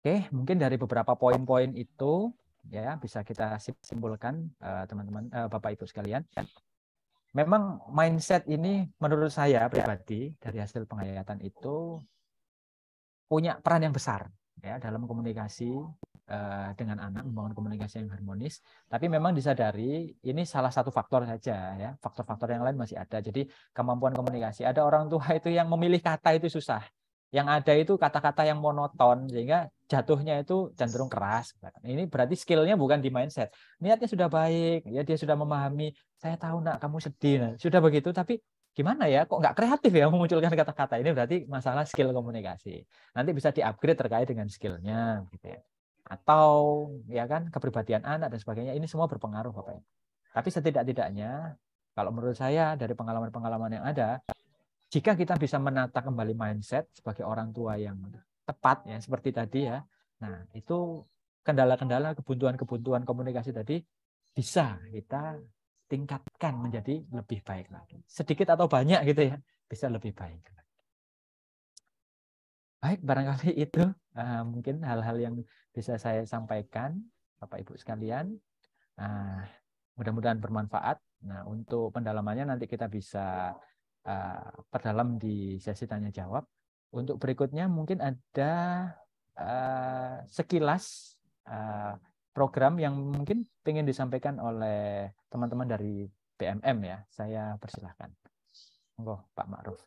A: Oke, mungkin dari beberapa poin-poin itu ya bisa kita simpulkan teman-teman Bapak Ibu sekalian. Memang mindset ini menurut saya pribadi dari hasil penghayatan itu punya peran yang besar ya dalam komunikasi dengan anak, membangun komunikasi yang harmonis. Tapi memang disadari ini salah satu faktor saja ya. Faktor-faktor yang lain masih ada. Jadi kemampuan komunikasi. Ada orang tua itu yang memilih kata itu susah. Yang ada itu kata-kata yang monoton sehingga jatuhnya itu cenderung keras. Ini berarti skillnya bukan di mindset. Niatnya sudah baik, ya dia sudah memahami. Saya tahu nak kamu sedih, nah, sudah begitu. Tapi gimana ya? Kok nggak kreatif ya memunculkan kata-kata ini? Berarti masalah skill komunikasi. Nanti bisa di-upgrade terkait dengan skillnya, gitu ya. Atau ya kan kepribadian anak dan sebagainya. Ini semua berpengaruh, Bapak. Tapi setidak-tidaknya, kalau menurut saya dari pengalaman-pengalaman yang ada, jika kita bisa menata kembali mindset sebagai orang tua yang tepat ya seperti tadi ya. Nah, itu kendala-kendala, kebuntuan-kebuntuan komunikasi tadi bisa kita tingkatkan menjadi lebih baik lagi. Sedikit atau banyak gitu ya, bisa lebih baik lagi. Baik, barangkali itu mungkin hal-hal yang bisa saya sampaikan Bapak Ibu sekalian. Mudah-mudahan bermanfaat. Nah, untuk pendalamannya nanti kita bisa perdalam di sesi tanya jawab. Untuk berikutnya mungkin ada sekilas program yang mungkin ingin disampaikan oleh teman-teman dari BMM ya. Saya persilahkan. Monggo Pak Ma'ruf.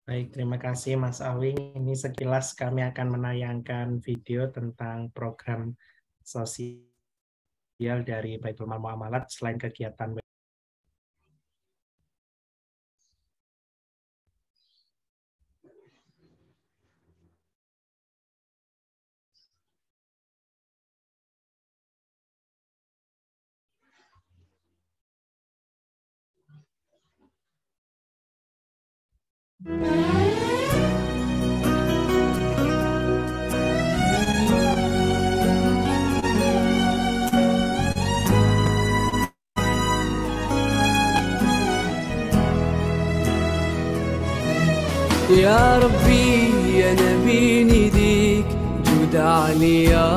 D: Baik, terima kasih Mas Awing. Ini sekilas kami akan menayangkan video tentang program sosial dari Baitul Mal Muamalat selain kegiatan
C: يا ربي أنا بنديك جود عليا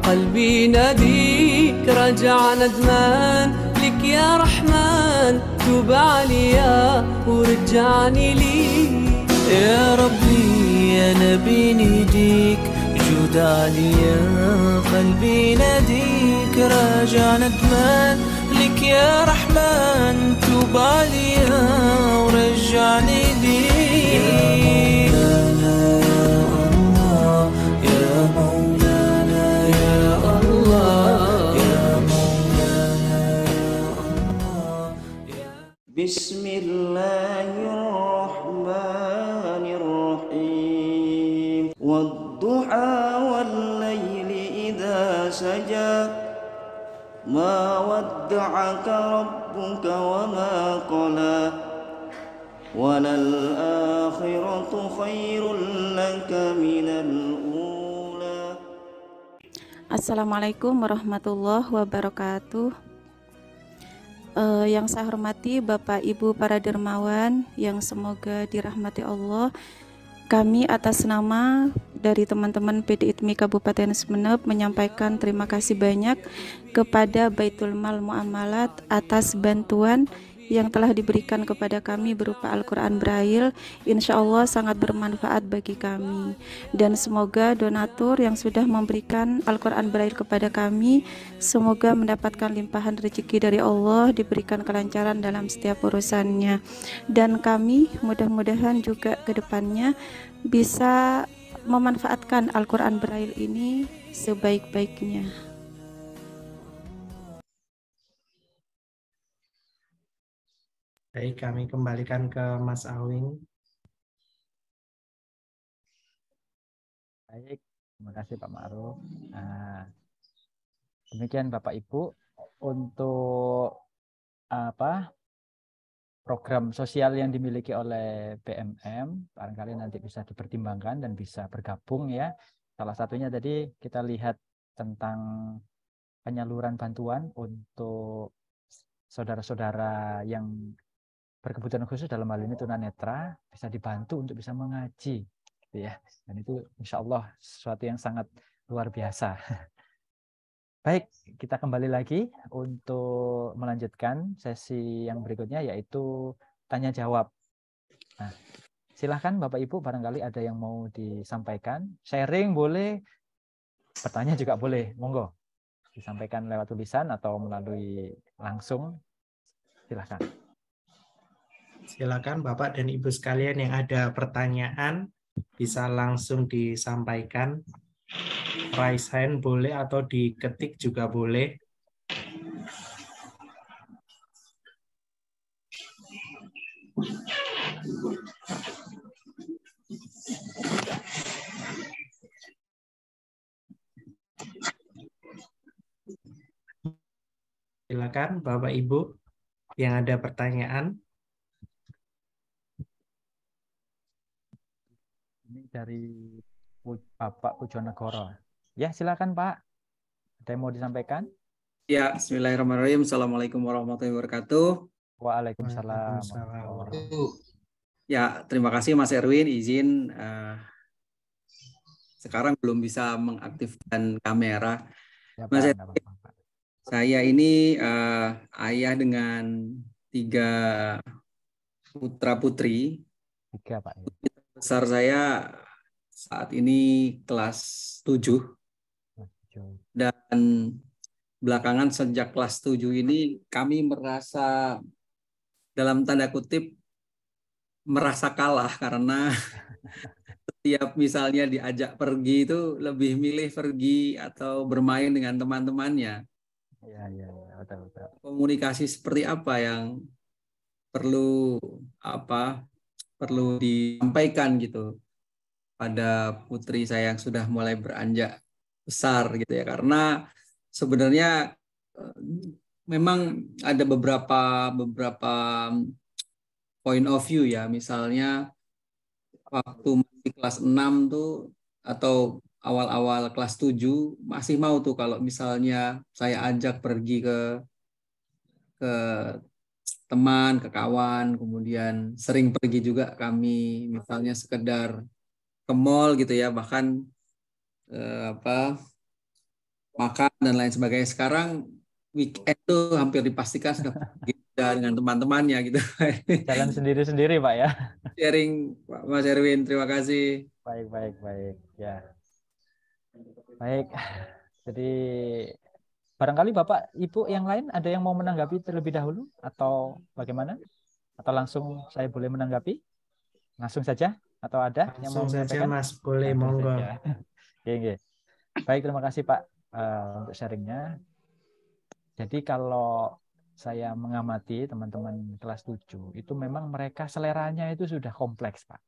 C: قلبي ناديك رجع ندمان لك يا رحمن توب عليا ورجعني ليك يا ربي أنا بنديك جود عليا قلبي ناديك راجع ندمان لك يا رحمن توب عليا ورجعني ليك يا مولانا يا الله يا مولانا يا بسم الله الرحمن الرحيم والضحى والليل إذا سجى ما ودعك ربك وما قلى وللآخرة خير لك من الأولى.
G: Assalamualaikum warahmatullahi wabarakatuh. Yang saya hormati Bapak Ibu para dermawan yang semoga dirahmati Allah. Kami atas nama dari teman-teman PDITMI Kabupaten Sumeneb menyampaikan terima kasih banyak kepada Baitul Mal Muamalat atas bantuan yang telah diberikan kepada kami berupa Al-Quran Braille. Insya Allah sangat bermanfaat bagi kami, dan semoga donatur yang sudah memberikan Al-Quran Braille kepada kami semoga mendapatkan limpahan rezeki dari Allah, diberikan kelancaran dalam setiap urusannya, dan kami mudah-mudahan juga ke depannya bisa memanfaatkan Al-Quran Braille ini sebaik-baiknya.
D: Baik, kami kembalikan ke Mas Awing.
A: Baik, terima kasih Pak Ma'ruf. Demikian Bapak Ibu untuk program sosial yang dimiliki oleh BMM, barangkali nanti bisa dipertimbangkan dan bisa bergabung ya. Salah satunya tadi kita lihat tentang penyaluran bantuan untuk saudara-saudara yang berkebutuhan khusus, dalam hal ini tunanetra, bisa dibantu untuk bisa mengaji ya, dan itu insya Allah sesuatu yang sangat luar biasa. Baik, kita kembali lagi untuk melanjutkan sesi yang berikutnya, yaitu tanya jawab. Nah, silahkan Bapak Ibu, barangkali ada yang mau disampaikan, sharing boleh, bertanya juga boleh, monggo disampaikan lewat tulisan atau melalui langsung, silahkan.
D: Silakan Bapak dan Ibu sekalian yang ada pertanyaan bisa langsung disampaikan. Raise hand boleh atau diketik juga boleh. Silakan Bapak Ibu yang ada pertanyaan.
A: Ini dari Bapak Pujonegoro. Ya, silakan Pak. Ada yang mau disampaikan?
H: Ya, bismillahirrahmanirrahim. Assalamualaikum warahmatullahi wabarakatuh.
A: Waalaikumsalam.
H: Ya, terima kasih Mas Erwin. Izin sekarang belum bisa mengaktifkan kamera.
A: Ya,
H: Mas
A: Pak,
H: Erwin, saya ini ayah dengan 3 putra putri.
A: 3 Pak.
H: Besar saya saat ini kelas 7. Dan belakangan sejak kelas 7 ini kami merasa dalam tanda kutip merasa kalah karena setiap misalnya diajak pergi itu lebih milih pergi atau bermain dengan teman-temannya.
A: Iya, betul.
H: Komunikasi seperti apa yang perlu disampaikan gitu pada putri saya yang sudah mulai beranjak besar gitu ya, karena sebenarnya memang ada beberapa point of view ya, misalnya waktu masih kelas 6 tuh atau awal-awal kelas 7 masih mau tuh kalau misalnya saya ajak pergi ke teman, ke kawan, kemudian sering pergi juga kami, misalnya sekedar ke mall gitu ya, bahkan makan dan lain sebagainya. Sekarang weekend tuh hampir dipastikan sudah pergi dengan teman-temannya gitu.
A: Jalan sendiri-sendiri, Pak ya.
H: Sharing, Pak Mas Erwin, terima kasih.
A: Baik. Ya. Baik. Jadi barangkali Bapak, Ibu yang lain ada yang mau menanggapi terlebih dahulu atau bagaimana? Atau langsung saya boleh menanggapi? Langsung saja atau ada yang mau
D: Langsung saja
A: menyampaikan?
D: Mas, boleh,
A: Langsung
D: monggo.
A: saja. Oke. Baik, terima kasih Pak untuk sharingnya. Jadi kalau saya mengamati teman-teman kelas 7, itu memang mereka seleranya itu sudah kompleks, Pak.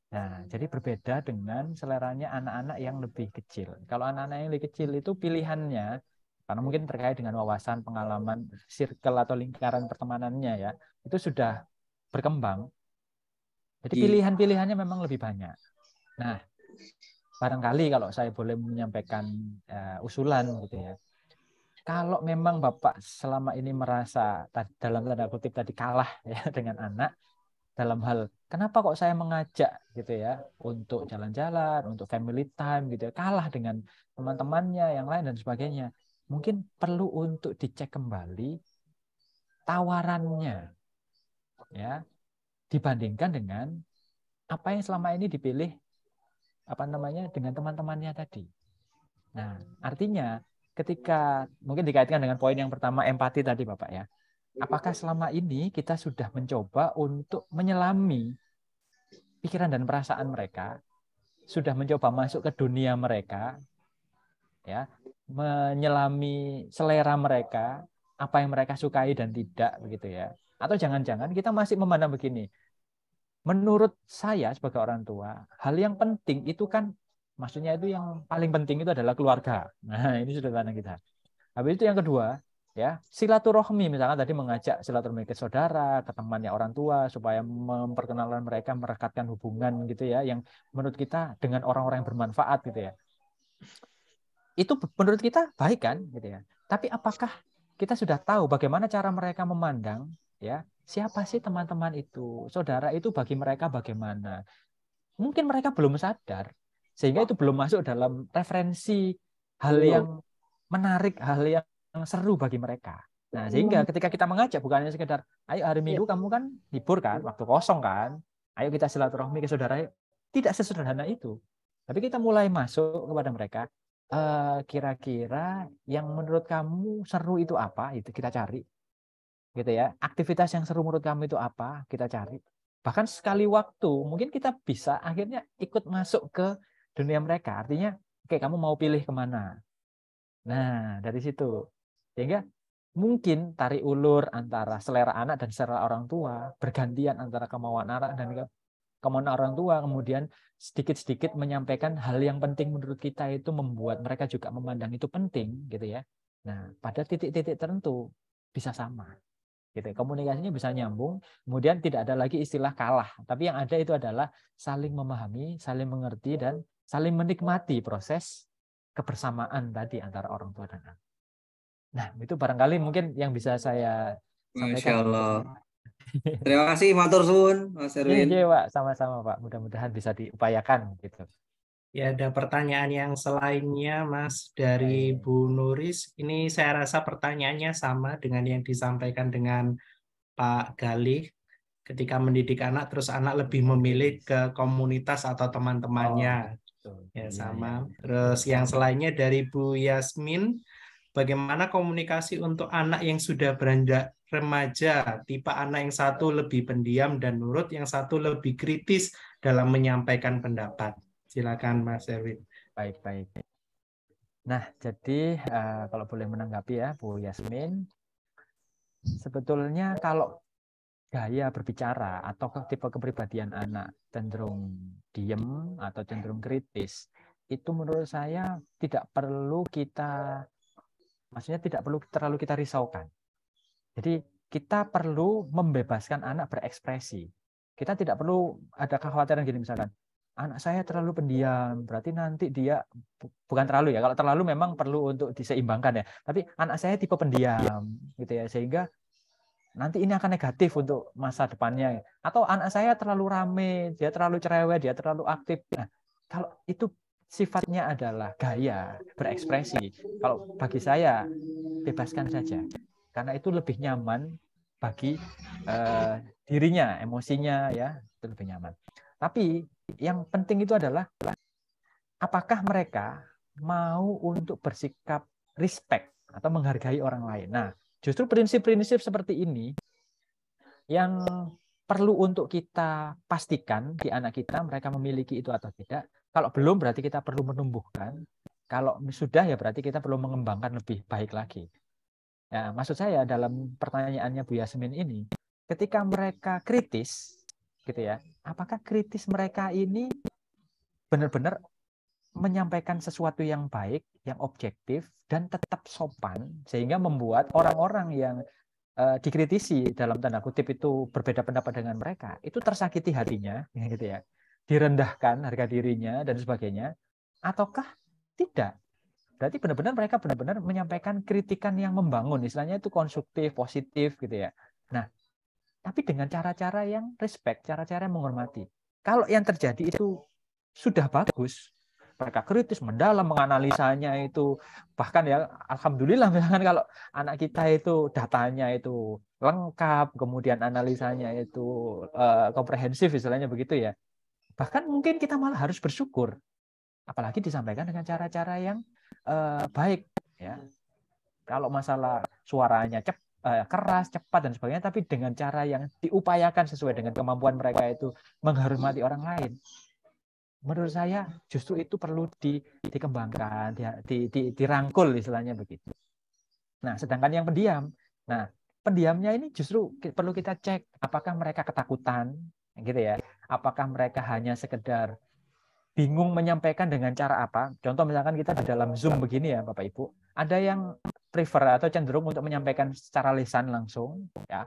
A: Nah, jadi berbeda dengan seleranya anak-anak yang lebih kecil. Kalau anak-anak yang lebih kecil itu pilihannya, karena mungkin terkait dengan wawasan, pengalaman, circle atau lingkaran pertemanannya ya, itu sudah berkembang. Jadi pilihan-pilihannya memang lebih banyak. Nah, barangkali kalau saya boleh menyampaikan usulan gitu ya. Kalau memang Bapak selama ini merasa dalam tanda kutip tadi kalah ya dengan anak dalam hal kenapa kok saya mengajak gitu ya untuk jalan-jalan, untuk family time gitu ya, kalah dengan teman-temannya yang lain dan sebagainya. Mungkin perlu untuk dicek kembali tawarannya ya dibandingkan dengan apa yang selama ini dipilih dengan teman-temannya tadi. Nah, artinya ketika mungkin dikaitkan dengan poin yang pertama empati tadi Bapak ya. Apakah selama ini kita sudah mencoba untuk menyelami pikiran dan perasaan mereka, sudah mencoba masuk ke dunia mereka, ya, menyelami selera mereka, apa yang mereka sukai dan tidak, begitu ya. Atau jangan-jangan kita masih memandang begini, menurut saya sebagai orang tua, hal yang penting itu kan, maksudnya itu yang paling penting itu adalah keluarga. Nah, ini sudah pandang kita. Habis itu yang kedua, ya silaturahmi, misalnya tadi mengajak silaturahmi ke saudara, ke temannya orang tua supaya memperkenalkan mereka, merekatkan hubungan gitu ya yang menurut kita dengan orang-orang yang bermanfaat gitu ya. Itu menurut kita baik kan gitu ya. Tapi apakah kita sudah tahu bagaimana cara mereka memandang ya siapa sih teman-teman itu, saudara itu bagi mereka bagaimana? Mungkin mereka belum sadar sehingga itu belum masuk dalam referensi hal yang menarik, hal yang seru bagi mereka. Nah, sehingga ketika kita mengajak bukannya sekedar, ayo hari Minggu kamu kan libur kan, waktu kosong kan, ayo kita silaturahmi ke saudara. Tidak sesederhana itu. Tapi kita mulai masuk kepada mereka, kira-kira yang menurut kamu seru itu apa? Itu kita cari. Gitu ya. Aktivitas yang seru menurut kamu itu apa? Kita cari. Bahkan sekali waktu, mungkin kita bisa akhirnya ikut masuk ke dunia mereka. Artinya, oke, kamu mau pilih kemana? Nah, dari situ. Sehingga mungkin tarik ulur antara selera anak dan selera orang tua, bergantian antara kemauan anak dan kemauan orang tua, kemudian sedikit-sedikit menyampaikan hal yang penting menurut kita itu membuat mereka juga memandang itu penting, gitu ya. Nah, pada titik-titik tertentu bisa sama. Gitu. Komunikasinya bisa nyambung, kemudian tidak ada lagi istilah kalah, tapi yang ada itu adalah saling memahami, saling mengerti, dan saling menikmati proses kebersamaan tadi antara orang tua dan anak. Nah, itu barangkali mungkin yang bisa saya sampaikan.
H: Masya Allah. Terima kasih, matur suwun, Mas Erwin.
A: Iya, Pak. Sama-sama, Pak. Mudah-mudahan bisa diupayakan gitu.
D: Ya, ada pertanyaan yang selainnya, Mas, dari Bu Nuris. Ini saya rasa pertanyaannya sama dengan yang disampaikan dengan Pak Galih. Ketika mendidik anak, terus anak lebih memilih ke komunitas atau teman-temannya. Ya, sama. Terus yang selainnya dari Bu Yasmin, bagaimana komunikasi untuk anak yang sudah beranjak remaja, tipe anak yang satu lebih pendiam dan nurut, yang satu lebih kritis dalam menyampaikan pendapat. Silakan Mas Erwin.
A: Baik. Nah, jadi kalau boleh menanggapi ya Bu Yasmin, sebetulnya kalau gaya berbicara atau tipe kepribadian anak cenderung diem atau cenderung kritis, itu menurut saya tidak perlu terlalu kita risaukan. Jadi kita perlu membebaskan anak berekspresi. Kita tidak perlu ada kekhawatiran gini misalkan, anak saya terlalu pendiam, berarti nanti dia, bukan terlalu ya, kalau terlalu memang perlu untuk diseimbangkan ya, tapi anak saya tipe pendiam gitu ya, sehingga nanti ini akan negatif untuk masa depannya. Atau anak saya terlalu rame, dia terlalu cerewet, dia terlalu aktif. Nah, kalau itu sifatnya adalah gaya berekspresi, kalau bagi saya bebaskan saja, karena itu lebih nyaman bagi dirinya, emosinya ya, itu lebih nyaman. Tapi yang penting itu adalah apakah mereka mau untuk bersikap respect atau menghargai orang lain. Nah, justru prinsip-prinsip seperti ini yang perlu untuk kita pastikan di anak kita, mereka memiliki itu atau tidak. Kalau belum, berarti kita perlu menumbuhkan. Kalau sudah, ya berarti kita perlu mengembangkan lebih baik lagi. Nah, maksud saya dalam pertanyaannya Bu Yasmin ini, ketika mereka kritis, gitu ya, apakah kritis mereka ini benar-benar menyampaikan sesuatu yang baik, yang objektif, dan tetap sopan, sehingga membuat orang-orang yang dikritisi dalam tanda kutip itu berbeda pendapat dengan mereka, itu tersakiti hatinya, gitu ya, direndahkan harga dirinya dan sebagainya, ataukah tidak? Berarti benar-benar mereka benar-benar menyampaikan kritikan yang membangun, istilahnya itu konstruktif, positif, gitu ya. Nah, tapi dengan cara-cara yang respect, cara-cara yang menghormati. Kalau yang terjadi itu sudah bagus, mereka kritis, mendalam, menganalisanya itu, bahkan ya alhamdulillah misalkan kalau anak kita itu datanya itu lengkap, kemudian analisanya itu komprehensif, istilahnya begitu ya. Bahkan mungkin kita malah harus bersyukur, apalagi disampaikan dengan cara-cara yang baik ya. Kalau masalah suaranya keras, cepat dan sebagainya, tapi dengan cara yang diupayakan sesuai dengan kemampuan mereka itu menghormati orang lain. Menurut saya justru itu perlu dikembangkan, dirangkul istilahnya begitu. Nah, sedangkan yang pendiamnya ini justru perlu kita cek apakah mereka ketakutan, gitu ya. Apakah mereka hanya sekedar bingung menyampaikan dengan cara apa? Contoh misalkan kita di dalam Zoom begini ya, Bapak Ibu, ada yang prefer atau cenderung untuk menyampaikan secara lisan langsung, ya.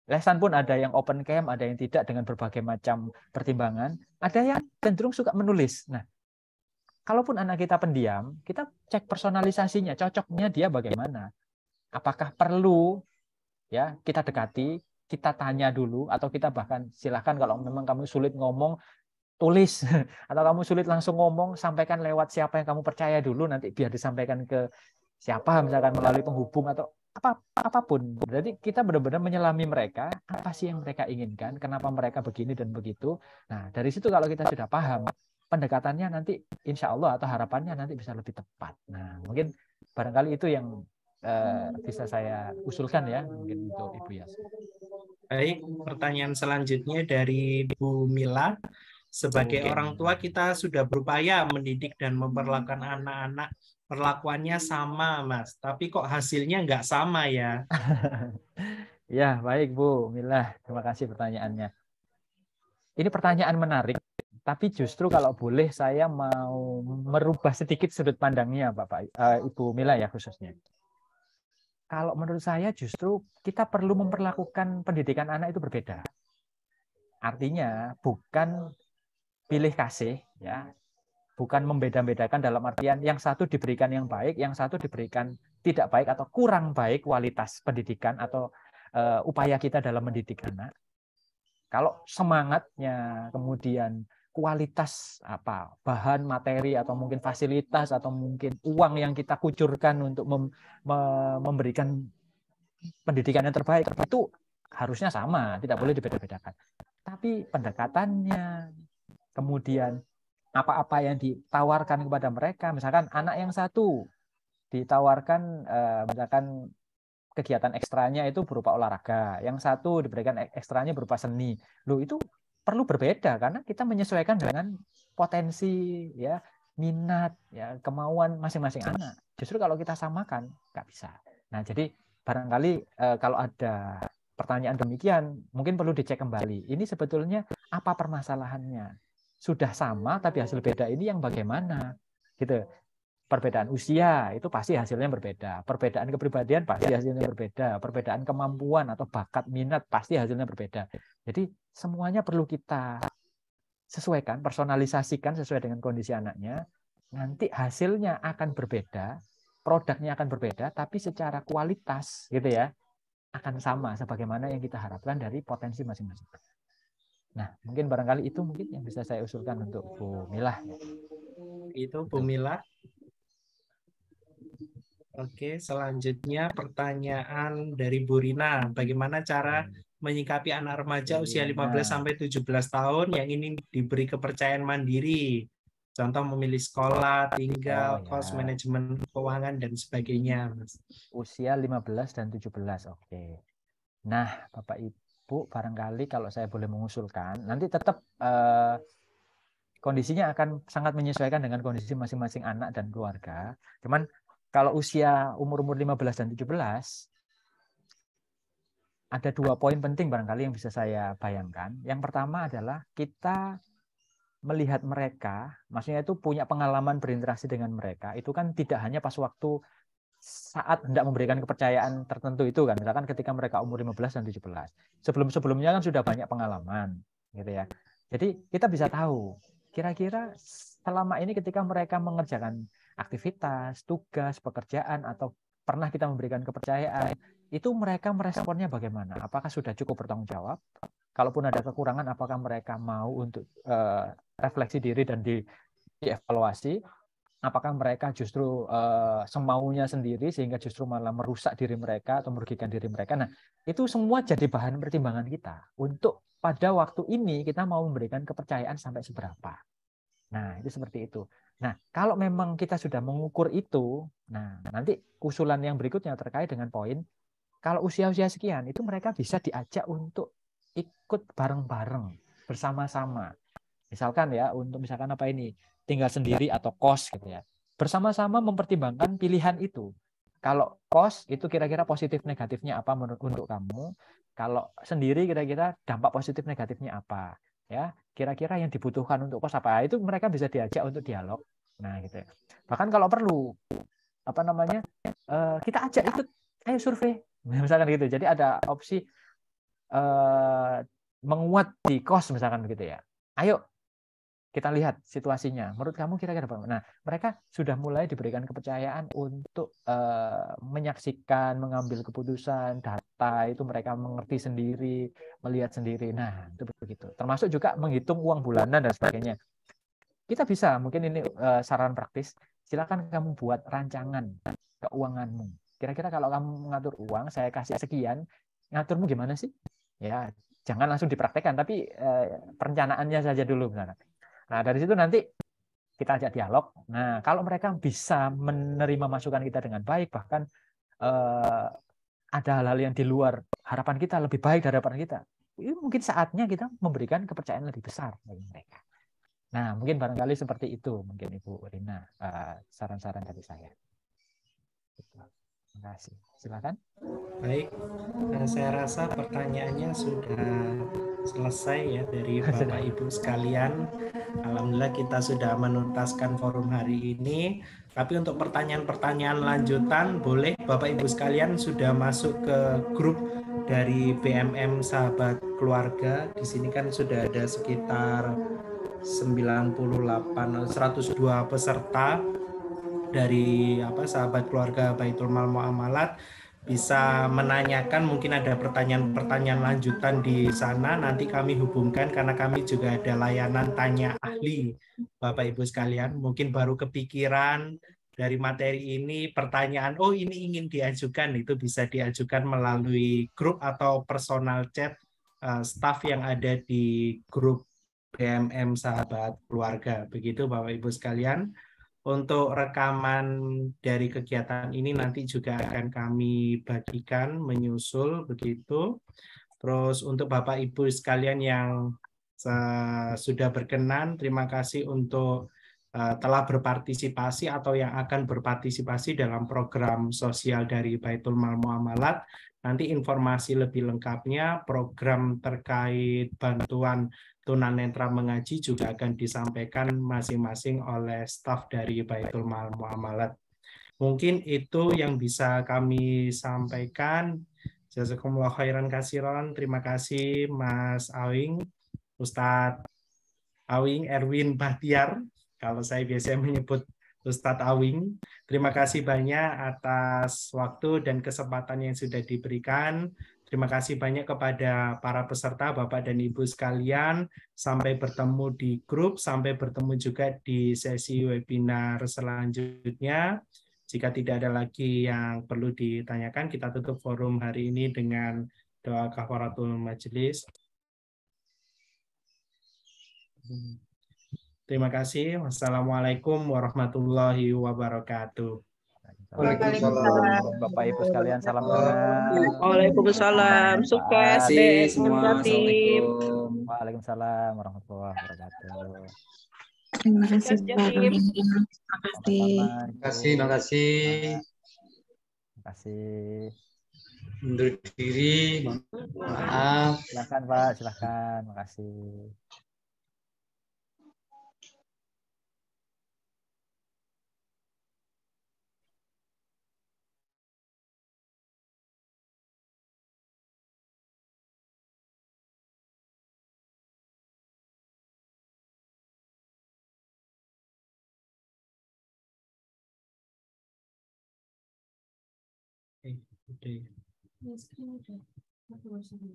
A: Lesan pun ada yang open cam, ada yang tidak dengan berbagai macam pertimbangan. Ada yang cenderung suka menulis. Nah, kalaupun anak kita pendiam, kita cek personalisasinya, cocoknya dia bagaimana. Apakah perlu ya kita dekati, kita tanya dulu, atau kita bahkan silahkan kalau memang kamu sulit ngomong, tulis. Atau kamu sulit langsung ngomong, sampaikan lewat siapa yang kamu percaya dulu, nanti biar disampaikan ke siapa, misalkan melalui penghubung atau apapun. Jadi kita benar-benar menyelami mereka, apa sih yang mereka inginkan, kenapa mereka begini dan begitu. Nah, dari situ kalau kita sudah paham, pendekatannya nanti insya Allah atau harapannya nanti bisa lebih tepat. Nah, mungkin barangkali itu yang bisa saya usulkan ya, mungkin untuk Ibu Yas.
D: Baik, pertanyaan selanjutnya dari Bu Mila. Sebagai orang tua kita sudah berupaya mendidik dan memperlakukan anak-anak perlakuannya sama, Mas. Tapi kok hasilnya nggak sama ya?
A: Ya, baik Bu Mila. Terima kasih pertanyaannya. Ini pertanyaan menarik, tapi justru kalau boleh saya mau merubah sedikit sudut pandangnya, Ibu Mila ya khususnya. Kalau menurut saya justru kita perlu memperlakukan pendidikan anak itu berbeda. Artinya bukan pilih kasih, ya, bukan membeda-bedakan dalam artian yang satu diberikan yang baik, yang satu diberikan tidak baik atau kurang baik kualitas pendidikan atau upaya kita dalam mendidik anak. Kalau semangatnya, kemudian kualitas bahan materi atau mungkin fasilitas atau mungkin uang yang kita kucurkan untuk memberikan pendidikan yang terbaik itu harusnya sama, tidak boleh dibeda-bedakan. Tapi pendekatannya, kemudian apa-apa yang ditawarkan kepada mereka, misalkan anak yang satu ditawarkan misalkan kegiatan ekstranya itu berupa olahraga, yang satu diberikan ekstranya berupa seni. Loh, itu perlu berbeda karena kita menyesuaikan dengan potensi ya, minat ya, kemauan masing-masing anak. Justru kalau kita samakan nggak bisa. Nah, jadi barangkali kalau ada pertanyaan demikian mungkin perlu dicek kembali. Ini sebetulnya apa permasalahannya? Sudah sama tapi hasil beda ini yang bagaimana? Gitu. Perbedaan usia itu pasti hasilnya berbeda. Perbedaan kepribadian pasti hasilnya berbeda. Perbedaan kemampuan atau bakat minat pasti hasilnya berbeda. Jadi semuanya perlu kita sesuaikan, personalisasikan sesuai dengan kondisi anaknya. Nanti hasilnya akan berbeda, produknya akan berbeda, tapi secara kualitas gitu ya. akan sama sebagaimana yang kita harapkan dari potensi masing-masing. Nah, mungkin barangkali itu mungkin yang bisa saya usulkan untuk Bu Milah.
D: Itu Bu Milah. Oke, selanjutnya pertanyaan dari Bu Rina. Bagaimana cara menyikapi anak remaja usia 15-17 tahun yang ingin diberi kepercayaan mandiri? Contoh memilih sekolah, tinggal, kos, manajemen keuangan, dan sebagainya.
A: Usia 15 dan 17, oke. Nah, Bapak Ibu, barangkali kalau saya boleh mengusulkan, nanti tetap kondisinya akan sangat menyesuaikan dengan kondisi masing-masing anak dan keluarga. Cuman kalau usia umur-umur 15 dan 17, ada 2 poin penting barangkali yang bisa saya bayangkan. Yang pertama adalah kita melihat mereka, maksudnya itu punya pengalaman berinteraksi dengan mereka, itu kan tidak hanya pas waktu saat hendak memberikan kepercayaan tertentu itu kan, misalkan ketika mereka umur 15 dan 17. Sebelum-sebelumnya kan sudah banyak pengalaman, gitu ya. Jadi kita bisa tahu, kira-kira selama ini ketika mereka mengerjakan aktivitas, tugas, pekerjaan, atau pernah kita memberikan kepercayaan, itu mereka meresponnya bagaimana? Apakah sudah cukup bertanggung jawab? Kalaupun ada kekurangan, apakah mereka mau untuk refleksi diri dan dievaluasi? Apakah mereka justru semaunya sendiri sehingga justru malah merusak diri mereka atau merugikan diri mereka? Nah, itu semua jadi bahan pertimbangan kita untuk pada waktu ini kita mau memberikan kepercayaan sampai seberapa. Nah, itu seperti itu. Nah, kalau memang kita sudah mengukur itu, nah nanti usulan yang berikutnya terkait dengan poin, kalau usia-usia sekian, itu mereka bisa diajak untuk ikut bareng-bareng, bersama-sama. Misalkan ya, untuk misalkan apa ini, tinggal sendiri atau kos gitu ya. Bersama-sama mempertimbangkan pilihan itu. Kalau kos, itu kira-kira positif negatifnya apa untuk kamu. Kalau sendiri kira-kira dampak positif negatifnya apa. Ya, kira-kira yang dibutuhkan untuk kos apa, itu mereka bisa diajak untuk dialog. Nah, gitu ya. Bahkan kalau perlu apa namanya, kita ajak ikut, ayo survei, misalkan gitu. Jadi ada opsi menguat di kos misalkan begitu ya. Ayo kita lihat situasinya. Menurut kamu kira-kira apa? Nah, mereka sudah mulai diberikan kepercayaan untuk menyaksikan, mengambil keputusan, data itu mereka mengerti sendiri, melihat sendiri. Nah, itu begitu. Termasuk juga menghitung uang bulanan dan sebagainya. Kita bisa, mungkin ini saran praktis, silakan kamu buat rancangan keuanganmu. Kira-kira kalau kamu mengatur uang, saya kasih sekian, ngaturmu gimana sih? Ya, jangan langsung dipraktekkan, tapi perencanaannya saja dulu misalnya. Nah, dari situ nanti kita ajak dialog. Nah, kalau mereka bisa menerima masukan kita dengan baik, bahkan ada hal-hal yang di luar harapan kita, lebih baik dari harapan kita, ini mungkin saatnya kita memberikan kepercayaan lebih besar bagi mereka. Nah, mungkin barangkali seperti itu, mungkin Ibu Rina, saran-saran dari saya. Terima kasih. Silakan.
D: Baik, saya rasa pertanyaannya sudah selesai ya dari Bapak Ibu sekalian. Alhamdulillah kita sudah menuntaskan forum hari ini. Tapi untuk pertanyaan-pertanyaan lanjutan, boleh Bapak Ibu sekalian sudah masuk ke grup dari BMM Sahabat Keluarga. Di sini kan sudah ada sekitar 102 peserta dari Sahabat Keluarga Baitul Mal Muamalat. Bisa menanyakan, mungkin ada pertanyaan-pertanyaan lanjutan di sana, nanti kami hubungkan karena kami juga ada layanan tanya ahli. Bapak Ibu sekalian, mungkin baru kepikiran dari materi ini pertanyaan, oh ini ingin diajukan, itu bisa diajukan melalui grup atau personal chat staff yang ada di grup BMM Sahabat Keluarga. Begitu Bapak Ibu sekalian. Untuk rekaman dari kegiatan ini nanti juga akan kami bagikan, menyusul begitu. Terus untuk Bapak Ibu sekalian yang sudah berkenan, terima kasih untuk telah berpartisipasi atau yang akan berpartisipasi dalam program sosial dari Baitul Mal Muamalat. Nanti informasi lebih lengkapnya, program terkait bantuan tunanetra mengaji juga akan disampaikan masing-masing oleh staf dari Baitul Mal Muamalat. Mungkin itu yang bisa kami sampaikan. Jazakumullah khairan katsiran. Terima kasih Mas Awing, Ustadz Awing Erwin Bahtiar. Kalau saya biasanya menyebut Ustadz Awing. Terima kasih banyak atas waktu dan kesempatan yang sudah diberikan. Terima kasih banyak kepada para peserta, Bapak dan Ibu sekalian. Sampai bertemu di grup, sampai bertemu juga di sesi webinar selanjutnya. Jika tidak ada lagi yang perlu ditanyakan, kita tutup forum hari ini dengan doa kafaratul majelis. Terima kasih. Wassalamualaikum warahmatullahi wabarakatuh.
E: Waalaikumsalam.
A: Bapak Ibu sekalian, salam kenal.
I: Waalaikumsalam. Sukses deh,
H: semua.
I: Jatim.
H: Assalamualaikum.
A: Waalaikumsalam warahmatullahi wabarakatuh.
J: Terima kasih
I: Sukses,
J: Pak
I: Jatim.
J: Romi. Terima kasih.
A: Sama-sama, Ibu.
E: Terima kasih.
A: Terima kasih.
E: Undur diri. Maaf.
A: Silakan Pak, silakan. Makasih.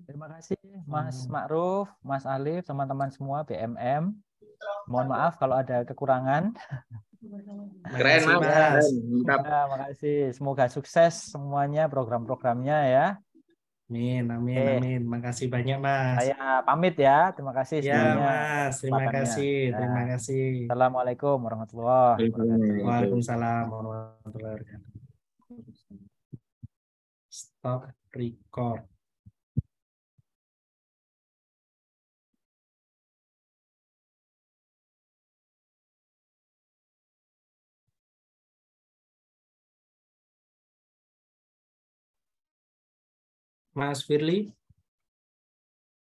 A: Terima kasih Mas Ma'ruf, Mas Alif, teman-teman semua BMM. Mohon maaf kalau ada kekurangan.
E: Keren, Mas.
A: Mantap. Ya, makasih. Semoga sukses semuanya program-programnya ya.
D: Amin, amin,
A: Oke.
D: amin. Makasih banyak, Mas.
A: Saya pamit ya. Terima kasih
D: Ya,
A: semuanya.
D: Mas. Terima
A: kesempatannya.
D: kasih.
A: Ya.
D: Terima kasih.
A: Assalamualaikum warahmatullahi wabarakatuh.
D: Waalaikumsalam warahmatullahi wabarakatuh. Stop record. Mas Firly.